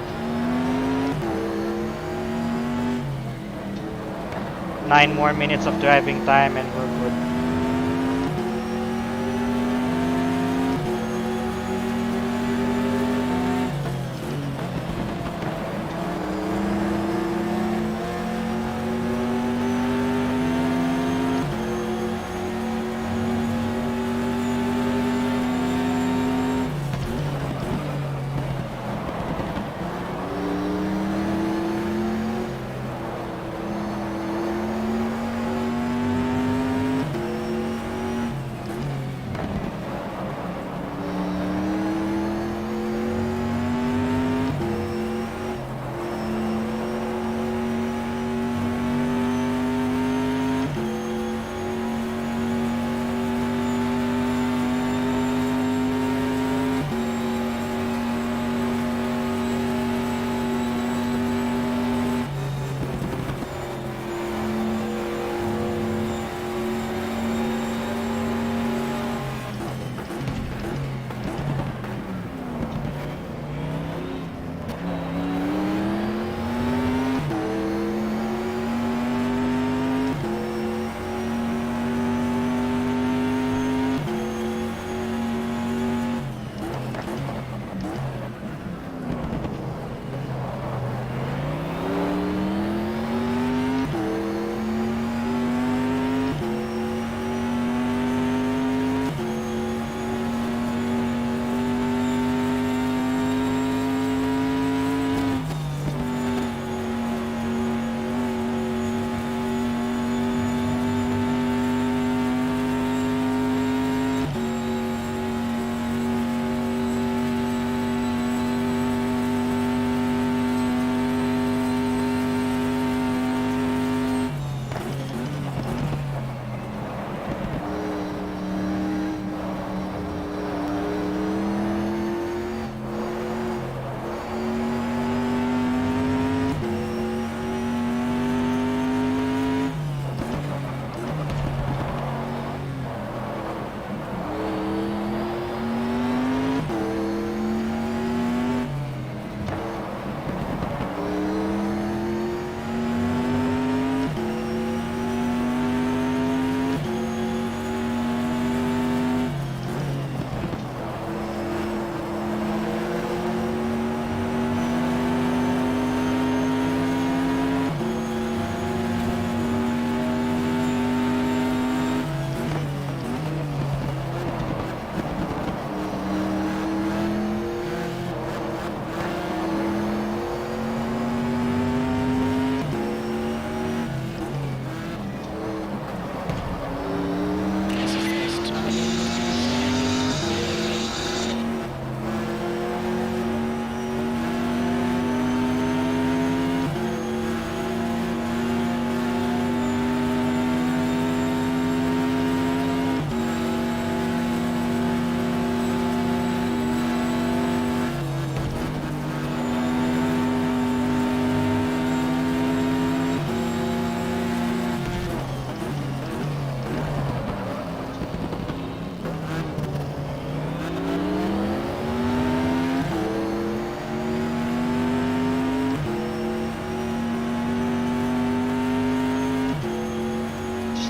9 more minutes of driving time and we're good.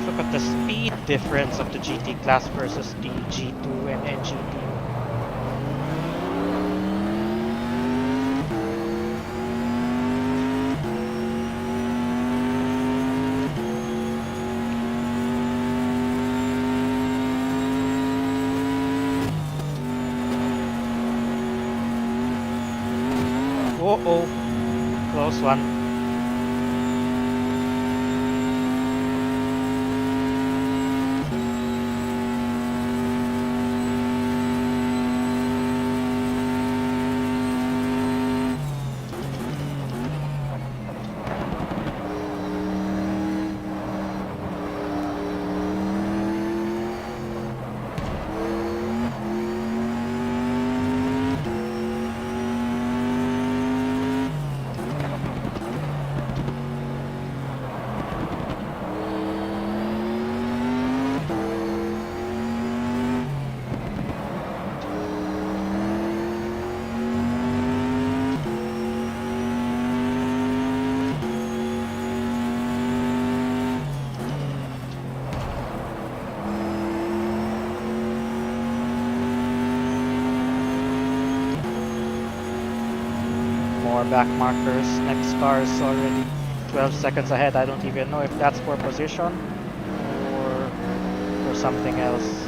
Look at the speed difference of the GT class versus the G2 and NGT. Oh, close one. our back markers. Next car is already 12 seconds ahead. I don't even know if that's for position or for something else.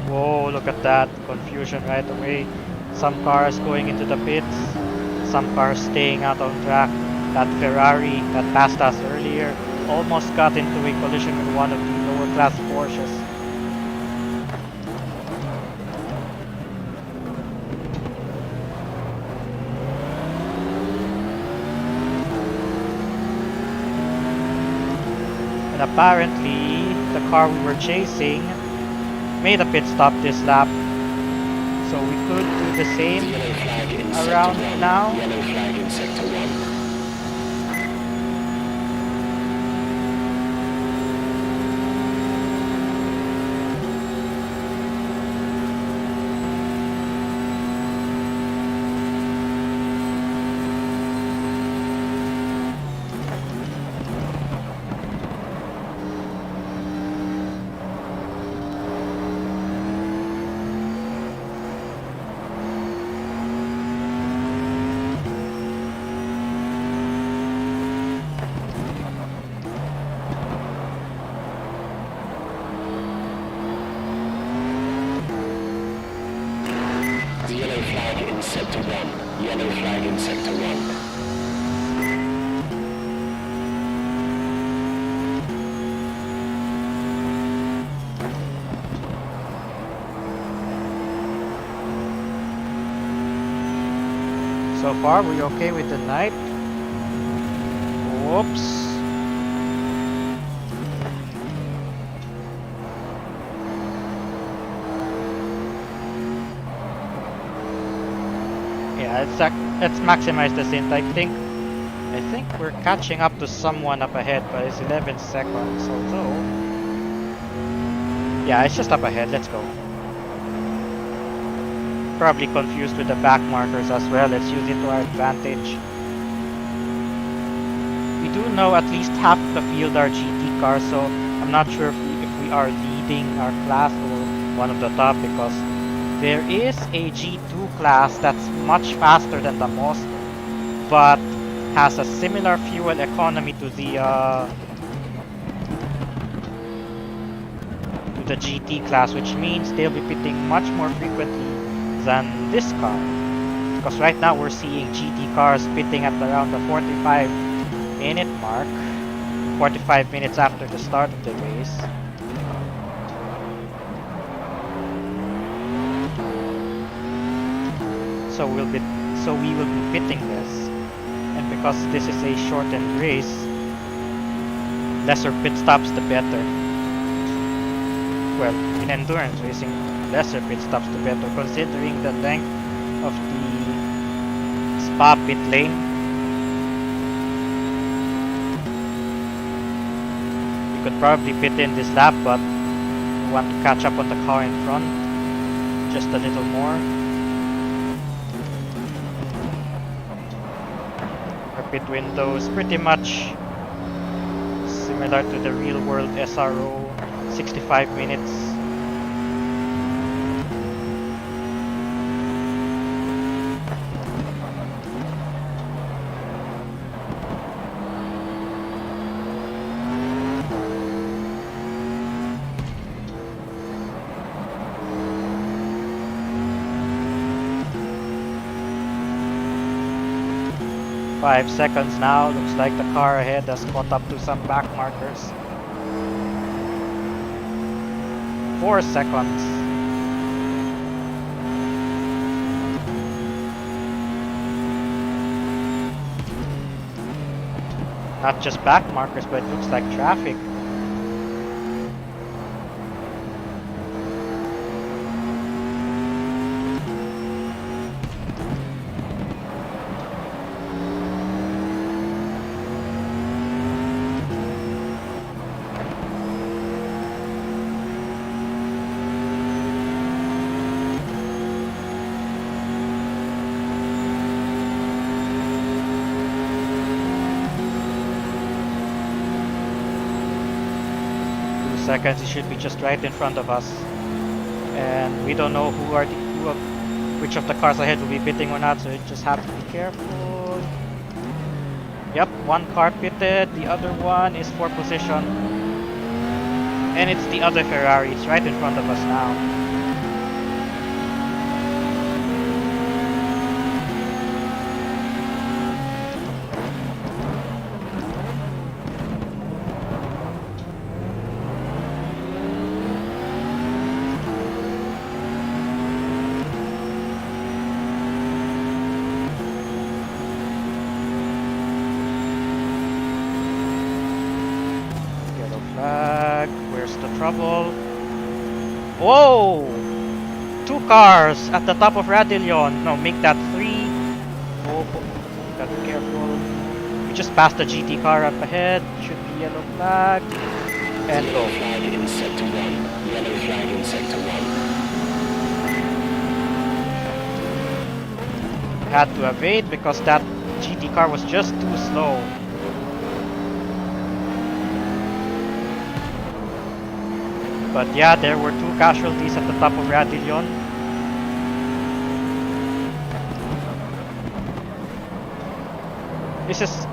Whoa, look at that. Confusion right away. Some cars going into the pits, some cars staying out on track. That Ferrari that passed us earlier almost got into a collision with one of the lower class Porsches. And apparently, the car we were chasing made a pit stop this lap. So we could do the same around now. Yellow flag in sector 1. Yellow flag in sector 1. Yellow flag in sector 1. So far, we okay with the night? Whoops. Yeah, let's maximize the synth. I think we're catching up to someone up ahead, but it's 11 seconds, although yeah, it's just up ahead. Let's go. Probably confused with the back markers as well. Let's use it to our advantage. We do know at least half the field are GT cars, so I'm not sure if we are leading our class or one of the top, because there is a G2 class that's much faster than the most, but has a similar fuel economy to the GT class, which means they'll be pitting much more frequently than this car. Because right now we're seeing GT cars pitting at around the 45-minute mark, 45 minutes after the start of the race. So we will be pitting this, and because this is a shortened race, lesser pit stops the better. Well, in endurance racing, lesser pit stops the better, considering the length of the Spa pit lane. We could probably pit in this lap, but we want to catch up on the car in front just a little more. Pit windows pretty much similar to the real world SRO, 65 minutes. Five seconds now. Looks like the car ahead has caught up to some back markers. 4 seconds. Not just back markers, but it looks like traffic. Seconds, it should be just right in front of us, and we don't know which of the cars ahead will be pitting or not, so you just have to be careful. Yep, one car pitted, the other one is for position, and it's the other Ferrari. It's right in front of us now. Where's the trouble? Whoa! 2 cars at the top of Radillion. No, make that 3. Oh, gotta be careful. We just passed the GT car up ahead. Should be yellow flag. And yellow flag in sector 1. Yellow flag in sector 1. Had to evade because that GT car was just too slow. But yeah, there were 2 casualties at the top of Radillion.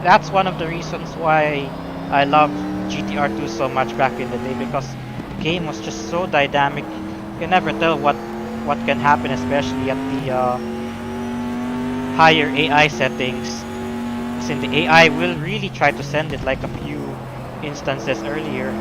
That's one of the reasons why I love GTR 2 so much back in the day, because the game was just so dynamic. You can never tell what can happen, especially at the higher AI settings. Since the AI will really try to send it like a few instances earlier.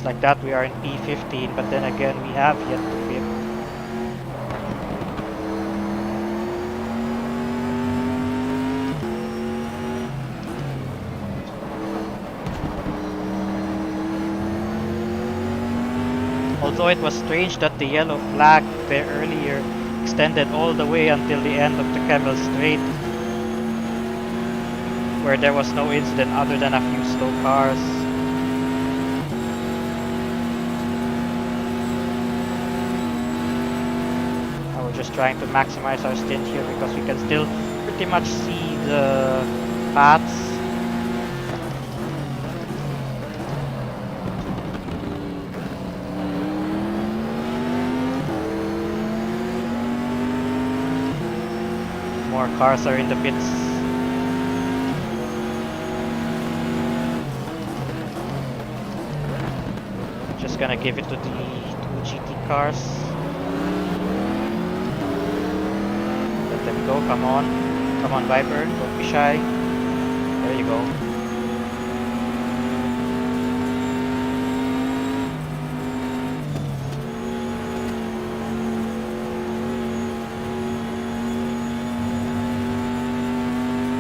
Like that, we are in P15, but then again, we have yet to pit. Although it was strange that the yellow flag there earlier extended all the way until the end of the Camel Straight, where there was no incident other than a few slow cars. Just trying to maximize our stint here because we can still pretty much see the paths. More cars are in the pits. Just gonna give it to the 2 GT cars. Go, come on, Viper, don't be shy. There you go.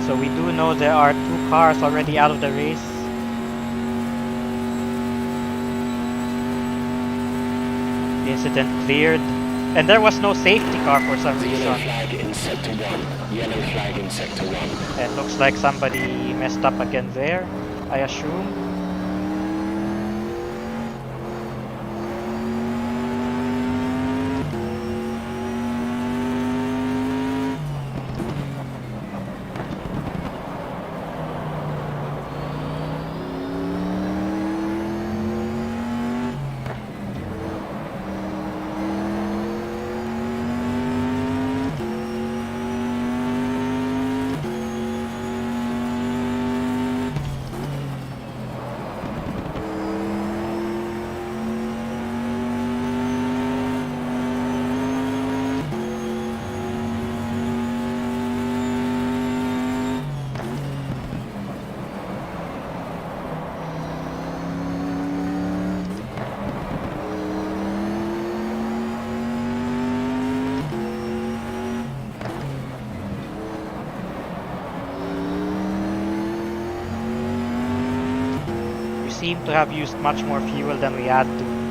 So we do know there are 2 cars already out of the race. The incident cleared. And there was no safety car for some reason. Yellow flag in sector 1. Yellow flag in sector 1. And looks like somebody messed up again there, I assume. seem to have used much more fuel than we had to.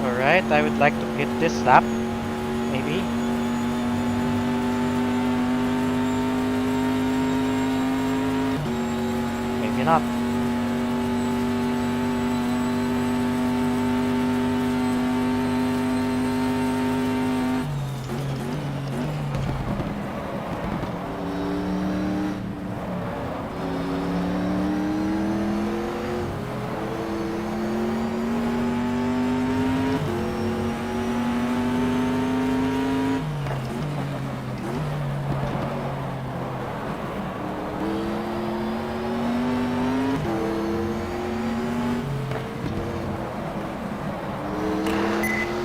Alright, I would like to hit this lap, maybe. Maybe not.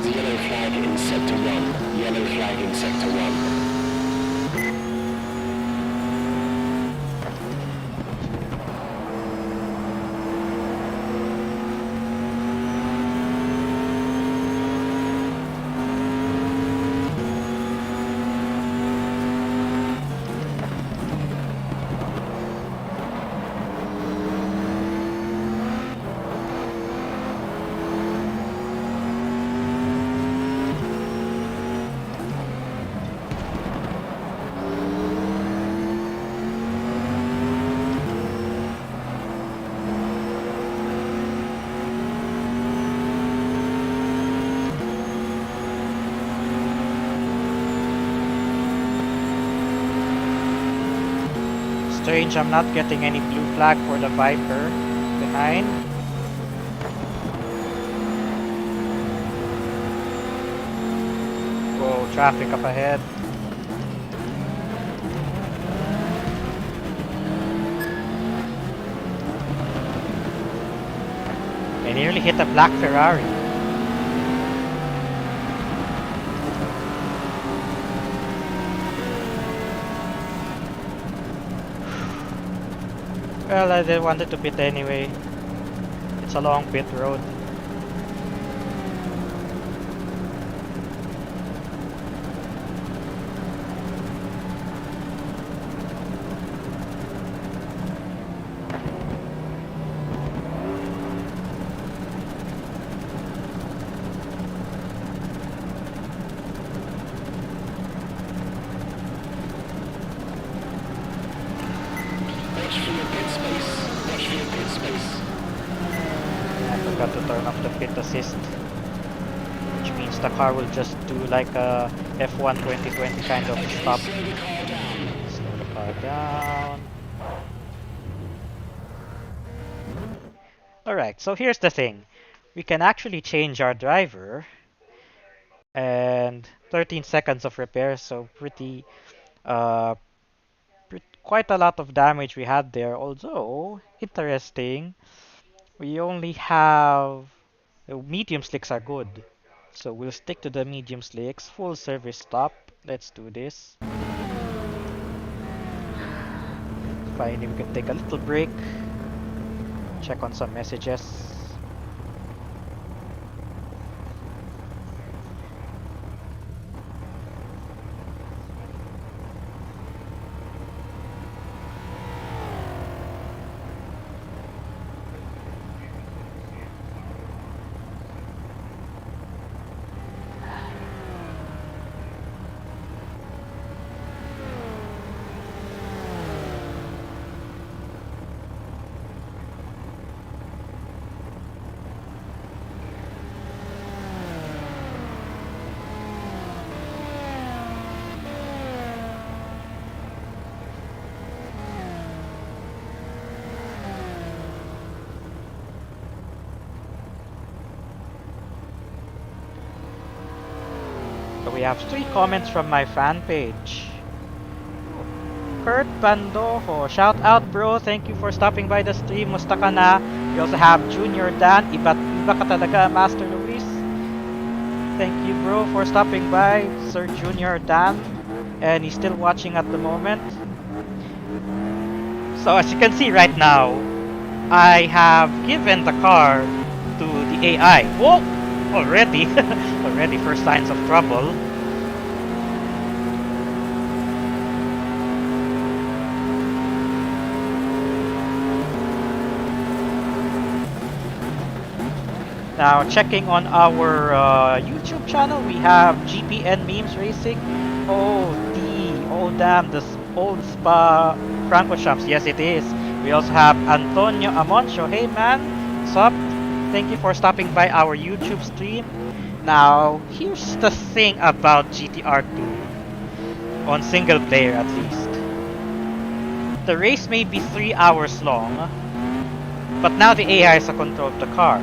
The yellow flag in sector 1. Yellow flag in sector 1. Strange, I'm not getting any blue flag for the Viper behind. Whoa, traffic up ahead. I nearly hit a black Ferrari. Well, I didn't wanted to pit anyway. It's a long pit road. Watch for your pit space. Watch for your pit space. I forgot to turn off the pit assist, which means the car will just do like a F1 2020 kind of stop. Slow the car down. Slow the car down. Alright, so here's the thing. We can actually change our driver, and 13 seconds of repair, so uh, quite a lot of damage we had there. Although, interesting, we only have medium slicks are good. So we'll stick to the medium slicks. Full service stop. Let's do this. Finally, we can take a little break. Check on some messages. So we have 3 comments from my fan page. Kurt Bandojo, shout out bro, thank you for stopping by the stream, musta ka na? We also have Junior Dan, iba ka talaga Master Luis. Thank you bro for stopping by, Sir Junior Dan, and he's still watching at the moment. So as you can see right now, I have given the car to the AI. Whoa! Already, already first signs of trouble. Now checking on our YouTube channel, we have GPN Memes Racing. Oh damn, this old Spa Franco Shops. Yes, it is. We also have Antonio Amoncio. Hey man, what's up? Thank you for stopping by our YouTube stream. Now, here's the thing about GTR 2, on single player at least. The race may be 3 hours long, but now the AI is a control of the car.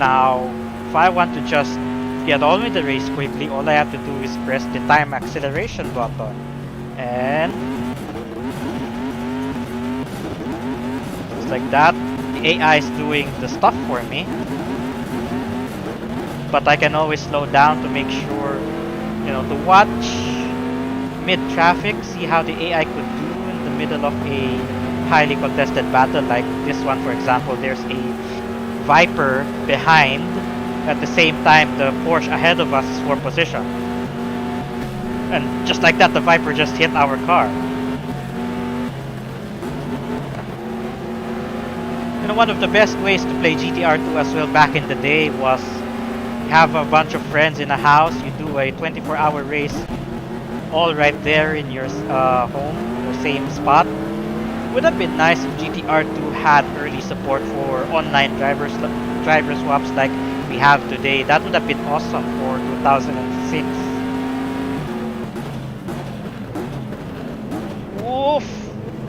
Now, if I want to just get on with the race quickly, all I have to do is press the time acceleration button. And just like that, the AI is doing the stuff for me. But I can always slow down to make sure, to watch mid-traffic, see how the AI could do in the middle of a highly contested battle. Like this one, for example, there's a Viper behind. At the same time, the Porsche ahead of us is for position. And just like that, the Viper just hit our car. One of the best ways to play GTR 2 as well back in the day was you have a bunch of friends in a house, you do a 24-hour race all right there in your home, your same spot. Would have been nice if GTR 2 had early support for online driver swaps like we have today. That would have been awesome for 2006. Oof!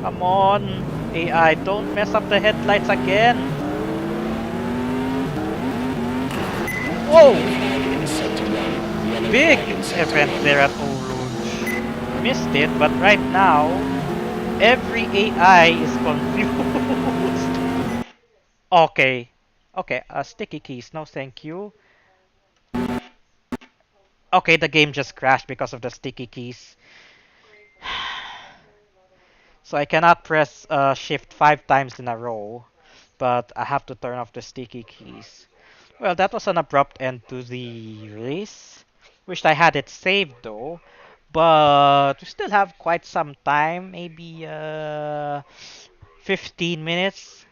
Come on, AI, don't mess up the headlights again. Whoa! Big event there at Eau Rouge. Missed it, but right now, every AI is confused. Okay. Okay, sticky keys, no thank you. Okay, the game just crashed because of the sticky keys. So I cannot press shift 5 times in a row, but I have to turn off the sticky keys. Well, that was an abrupt end to the race. Wished I had it saved though, but we still have quite some time, maybe 15 minutes.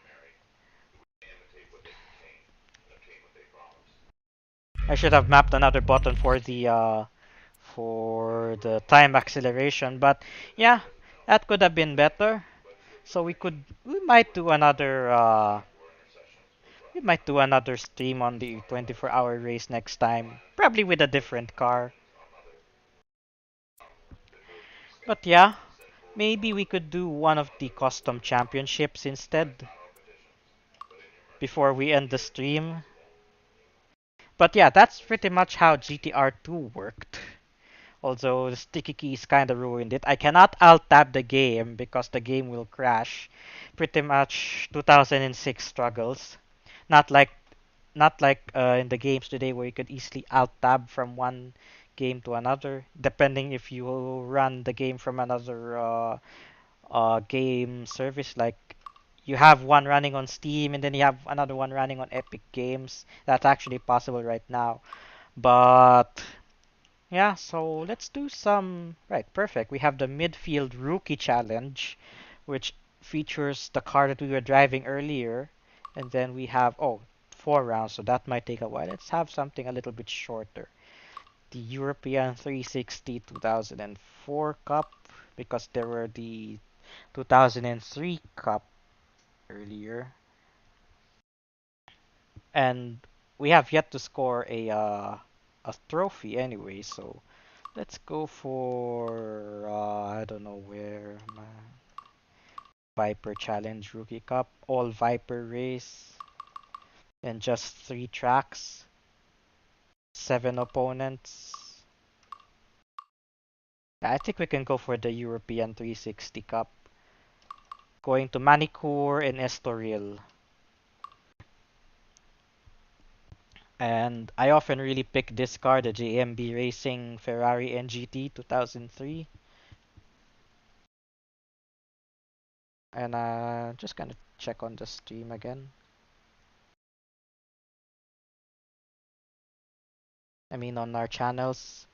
I should have mapped another button for the time acceleration, but yeah, that could have been better. So we might do another stream on the 24-hour race next time, probably with a different car. But yeah, maybe we could do one of the custom championships instead before we end the stream. But yeah, that's pretty much how GTR 2 worked. Although the sticky keys kinda ruined it. I cannot alt-tab the game because the game will crash. Pretty much 2006 struggles. Not like in the games today where you could easily alt-tab from one game to another, depending if you run the game from another game service. Like you have one running on Steam and then you have another one running on Epic Games. That's actually possible right now. But yeah, so let's do some. Right, perfect. We have the midfield rookie challenge, which features the car that we were driving earlier. And then we have, 4 rounds, so that might take a while. Let's have something a little bit shorter. The European 360 2004 Cup, because there were the 2003 Cup earlier. And we have yet to score a trophy anyway, so let's go for I don't know where Viper Challenge Rookie Cup, all Viper race, and just 3 tracks, 7 opponents. I think we can go for the European 360 Cup. Going to Manicure in Estoril. And I often really pick this car, the JMB Racing Ferrari NGT 2003. And just gonna check on the stream again. I mean on our channels.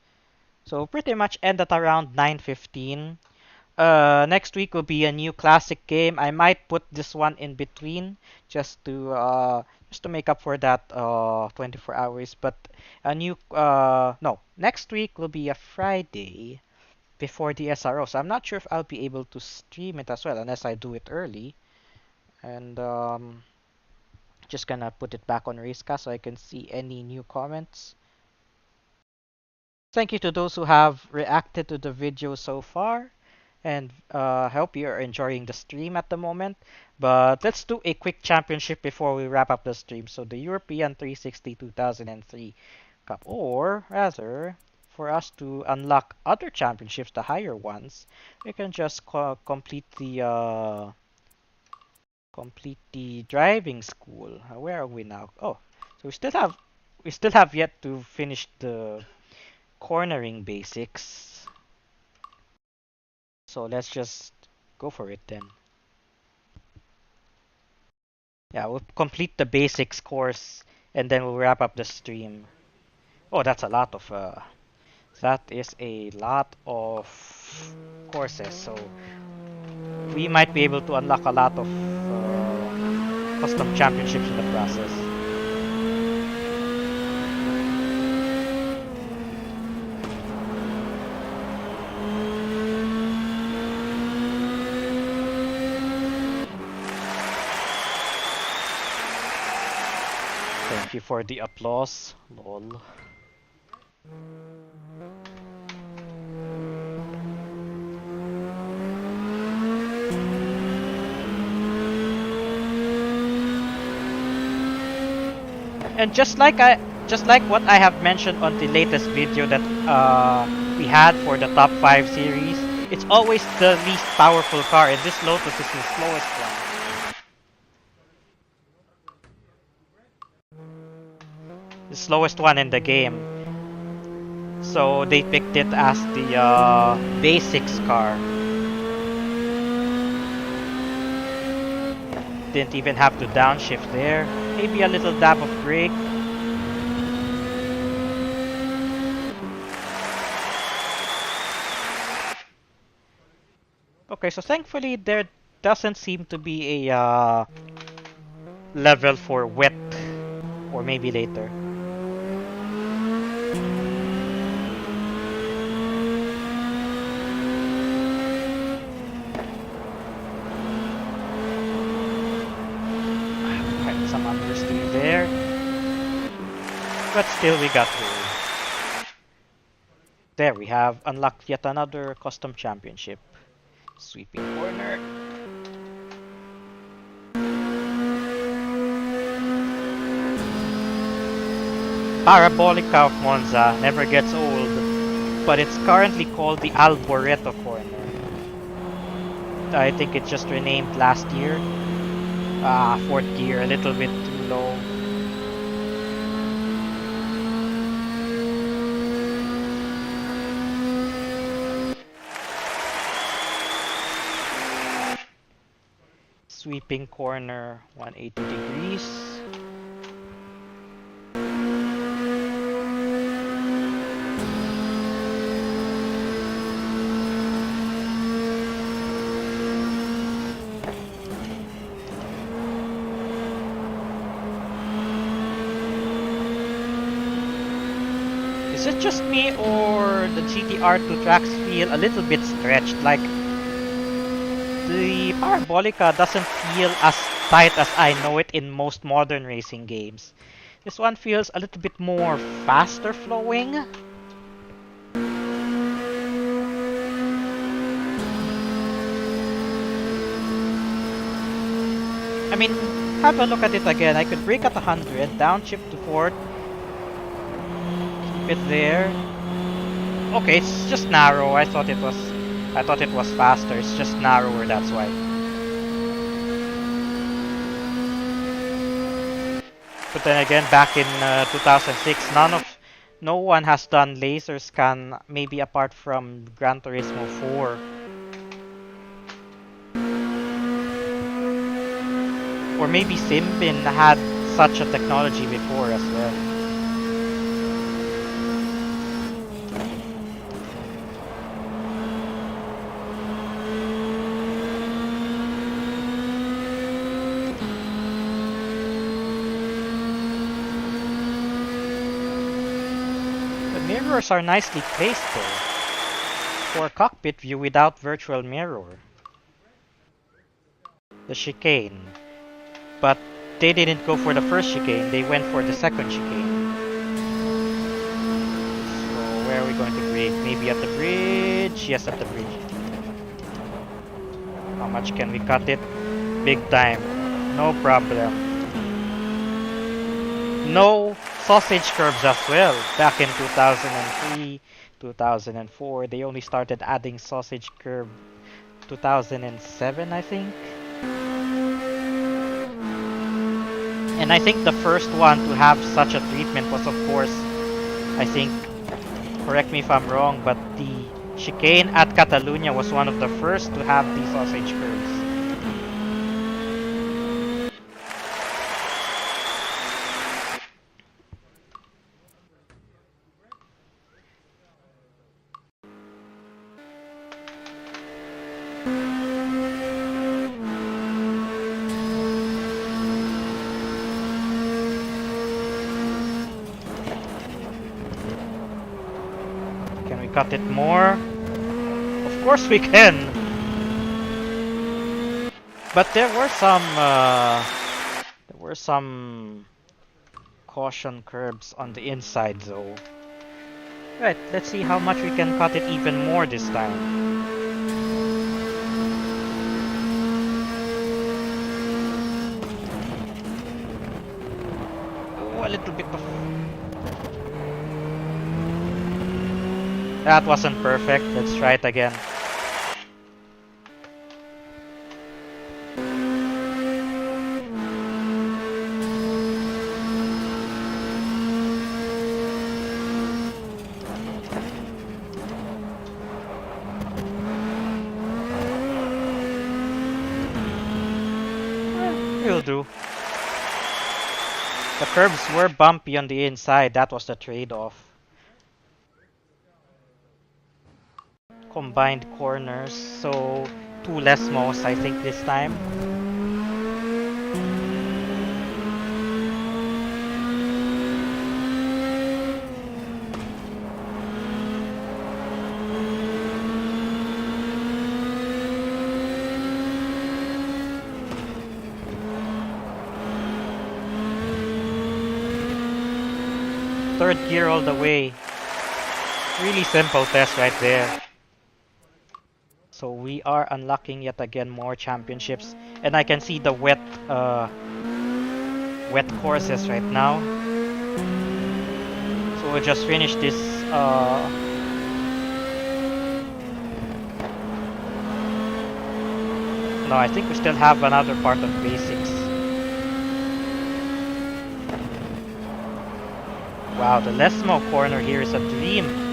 So pretty much end at around 9:15. Next week will be a new classic game. I might put this one in between just to make up for that 24 hours. But a new no, next week will be a Friday before the SRO. So I'm not sure if I'll be able to stream it as well unless I do it early. And just gonna put it back on Racecast so I can see any new comments. Thank you to those who have reacted to the video so far, and I hope you're enjoying the stream at the moment. But let's do a quick championship before we wrap up the stream. So the European 360 2003 Cup, or rather, for us to unlock other championships, the higher ones, we can just complete the driving school. Where are we now? Oh, so we still have yet to finish the cornering basics. So let's just go for it then. Yeah, we'll complete the basics course and then we'll wrap up the stream. Oh, that is a lot of courses. So we might be able to unlock a lot of custom championships in the process. Thank you for the applause. Lol. And just like what I have mentioned on the latest video that we had for the top 5 series, it's always the least powerful car, and this Lotus is the slowest one. The slowest one in the game. So they picked it as the basics car. Didn't even have to downshift there. Maybe a little dab of brake. Okay, so thankfully there doesn't seem to be a level for wet, or maybe later. Quite some understeer there, but still we got through. There we have unlocked yet another custom championship. Sweeping corner. Parabolica of Monza never gets old, but it's currently called the Alboreto corner. I think it just renamed last year. Fourth gear, a little bit too low. Sweeping corner, 180 degrees. Is it just me, or the GTR 2 tracks feel a little bit stretched? Like, the Parabolica doesn't feel as tight as I know it in most modern racing games. This one feels a little bit more faster flowing. I mean, have a look at it again. I could brake at 100, downshift to 4th, keep it there, Okay, it's just narrow. I thought it was faster. It's just narrower, that's why. But then again, back in 2006, no one has done laser scan, maybe apart from Gran Turismo 4. Or maybe Simbin had such a technology before as well. The mirrors are nicely placed though, for a cockpit view without virtual mirror. The chicane. But they didn't go for the first chicane, they went for the second chicane. So where are we going to brake? Maybe at the bridge? Yes, at the bridge. How much can we cut it? Big time. No problem. No sausage curbs as well. Back in 2003, 2004, they only started adding sausage curb 2007, I think. And I think the first one to have such a treatment was, of course, I think, correct me if I'm wrong, but the chicane at Catalunya was one of the first to have these sausage curbs. Can we cut it more? Of course we can! But there were some caution curbs on the inside though. Right, let's see how much we can cut it even more this time. Oh, a little bit of... That wasn't perfect. Let's try it again. Will do. The curves were bumpy on the inside. That was the trade-off. Combined corners, so 2 less mouse I think this time. Third gear all the way. Really simple test right there. So we are unlocking yet again more championships, and I can see the wet courses right now. So we'll just finish this no, I think we still have another part of basics. Wow, the Lesmo corner here is a dream.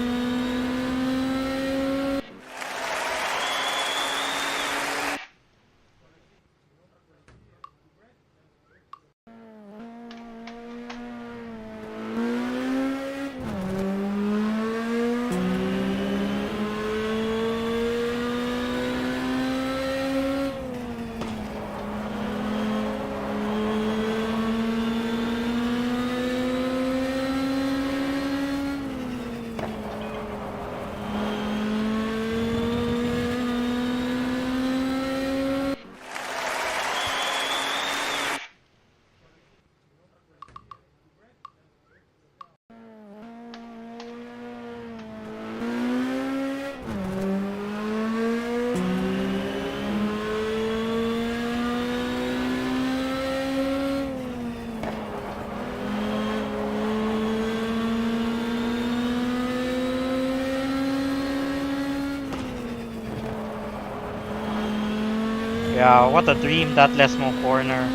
Yeah, what a dream that Lesmo corner.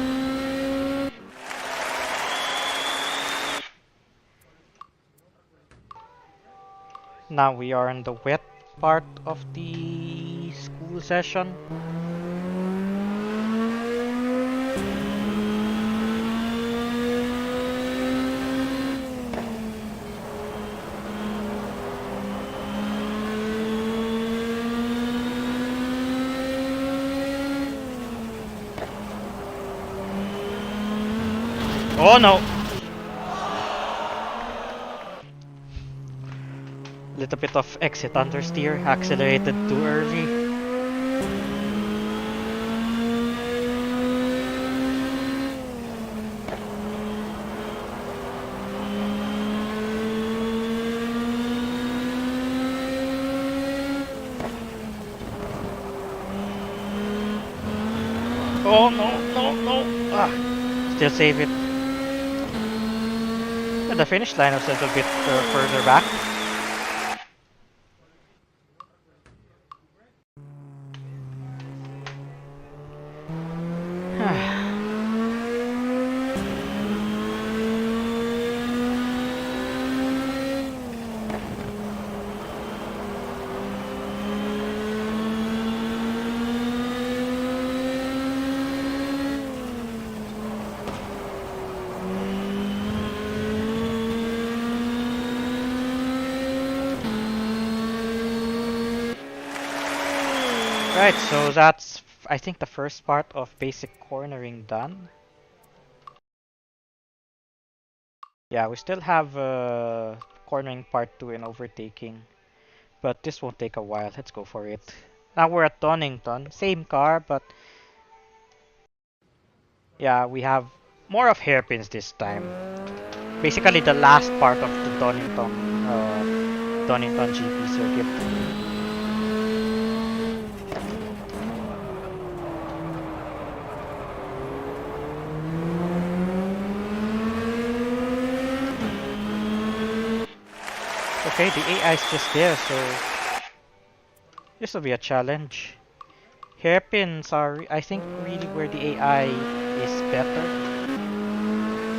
Now we are in the wet part of the school session. Oh no! Little bit of exit understeer, accelerated too early. Oh no, no, no! Ah, still save it. Yeah, the finish line was a little bit further back. Right, so that's, I think, the first part of basic cornering done. Yeah, we still have cornering part 2 and overtaking, but this won't take a while. Let's go for it. Now we're at Donington. Same car, but yeah, we have more of hairpins this time. Basically, the last part of the Donington GP circuit. Okay, the AI is just there, so this will be a challenge. Hairpins are, I think, really where the AI is better.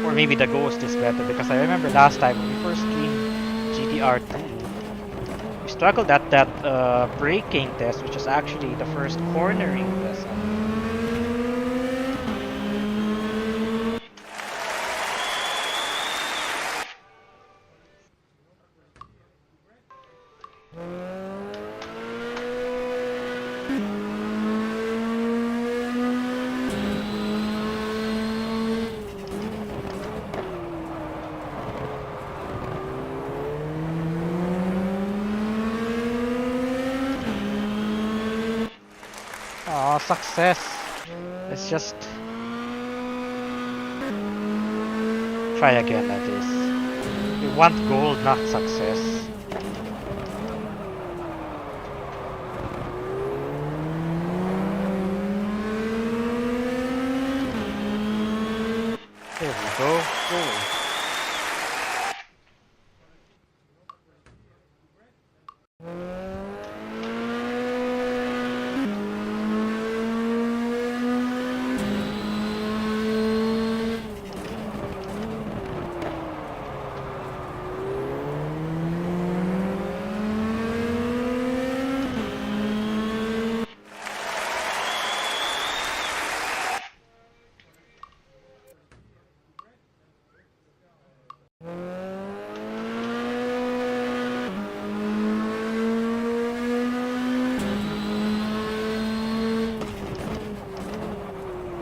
Or maybe the Ghost is better, because I remember last time when we first streamed GTR 2, we struggled at that braking test, which is actually the first cornering test. Aw, success. Let's just try again at this. We want gold, not success. There we go. Gold.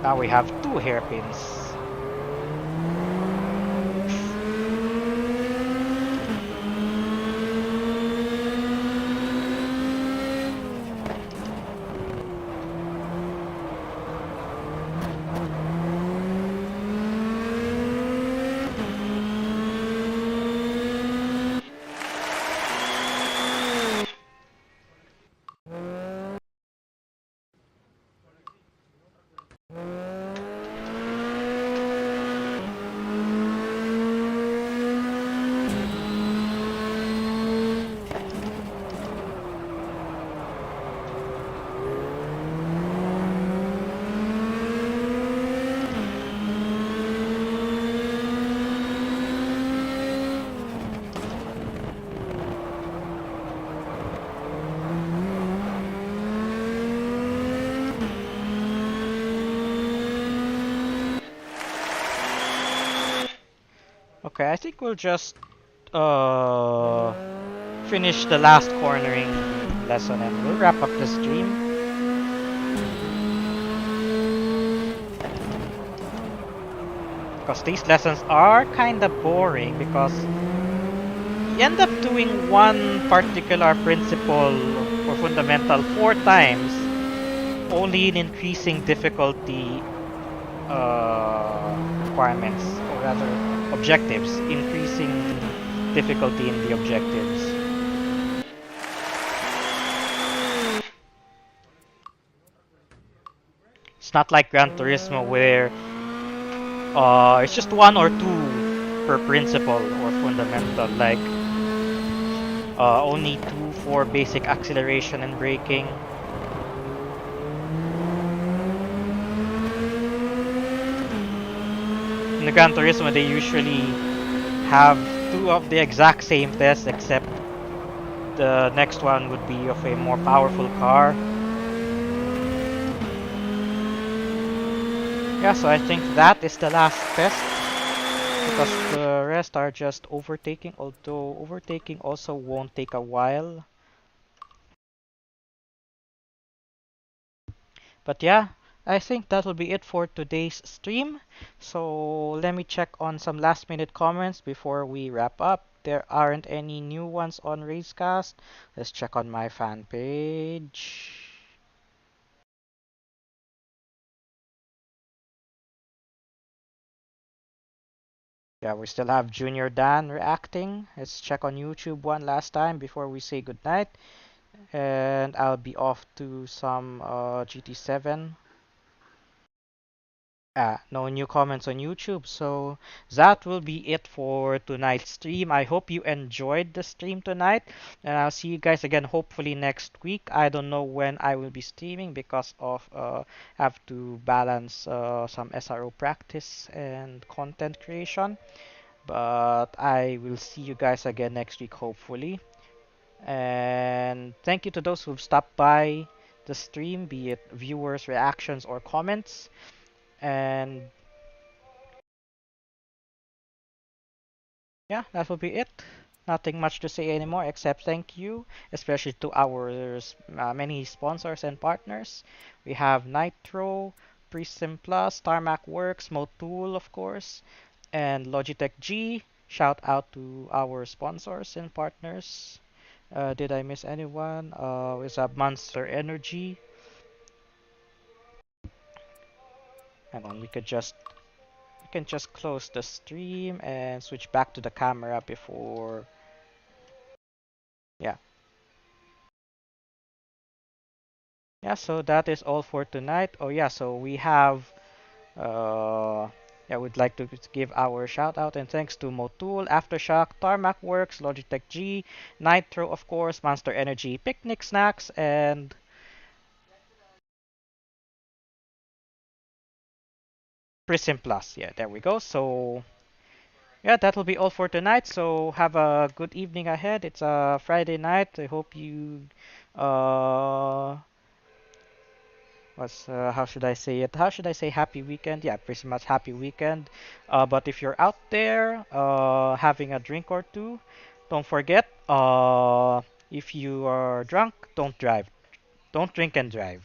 Now we have two hairpins. Okay, I think we'll just uh finish the last cornering lesson and we'll wrap up the stream. Because these lessons are kind of boring because you end up doing one particular principle or fundamental 4 times, only in increasing difficulty requirements, or rather objectives, increasing difficulty in the objectives. It's not like Gran Turismo where it's just one or two per principle or fundamental, like only two for basic acceleration and braking. In the Gran Turismo, they usually have two of the exact same tests, except the next one would be of a more powerful car. Yeah, so I think that is the last test because the rest are just overtaking, although overtaking also won't take a while. But yeah, I think that will be it for today's stream. So let me check on some last minute comments before we wrap up. There aren't any new ones on Racecast. Let's check on my fan page. Yeah, we still have Junior Dan reacting. Let's check on YouTube one last time before we say goodnight. And I'll be off to some GT7. No new comments on YouTube, so that will be it for tonight's stream. I hope you enjoyed the stream tonight, and I'll see you guys again hopefully next week. I don't know when I will be streaming because of have to balance some SRO practice and content creation. But I will see you guys again next week hopefully. And thank you to those who've stopped by the stream, be it viewers, reactions, or comments. And yeah, that will be it. Nothing much to say anymore except thank you, especially to our many sponsors and partners. We have Nitro, Prism Plus, Tarmac Works, Motul, of course, and Logitech G. Shout out to our sponsors and partners. Did I miss anyone? We have Monster Energy. Hang on, we can just close the stream and switch back to the camera before. Yeah. Yeah, so that is all for tonight. Oh yeah, so we have uh yeah, we'd like to give our shout out and thanks to Motul, Aftershock, Tarmac Works, Logitech G, Nitro of course, Monster Energy, Picnic Snacks, and Prism Plus. Yeah, there we go. So yeah, that will be all for tonight. So have a good evening ahead. It's a Friday night. I hope you uh what's how should I say it? How should I say happy weekend? Yeah, pretty much happy weekend. But if you're out there having a drink or two, don't forget if you are drunk, don't drive. Don't drink and drive.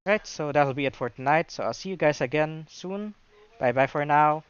Right, so that'll be it for tonight. So I'll see you guys again soon. Bye bye for now.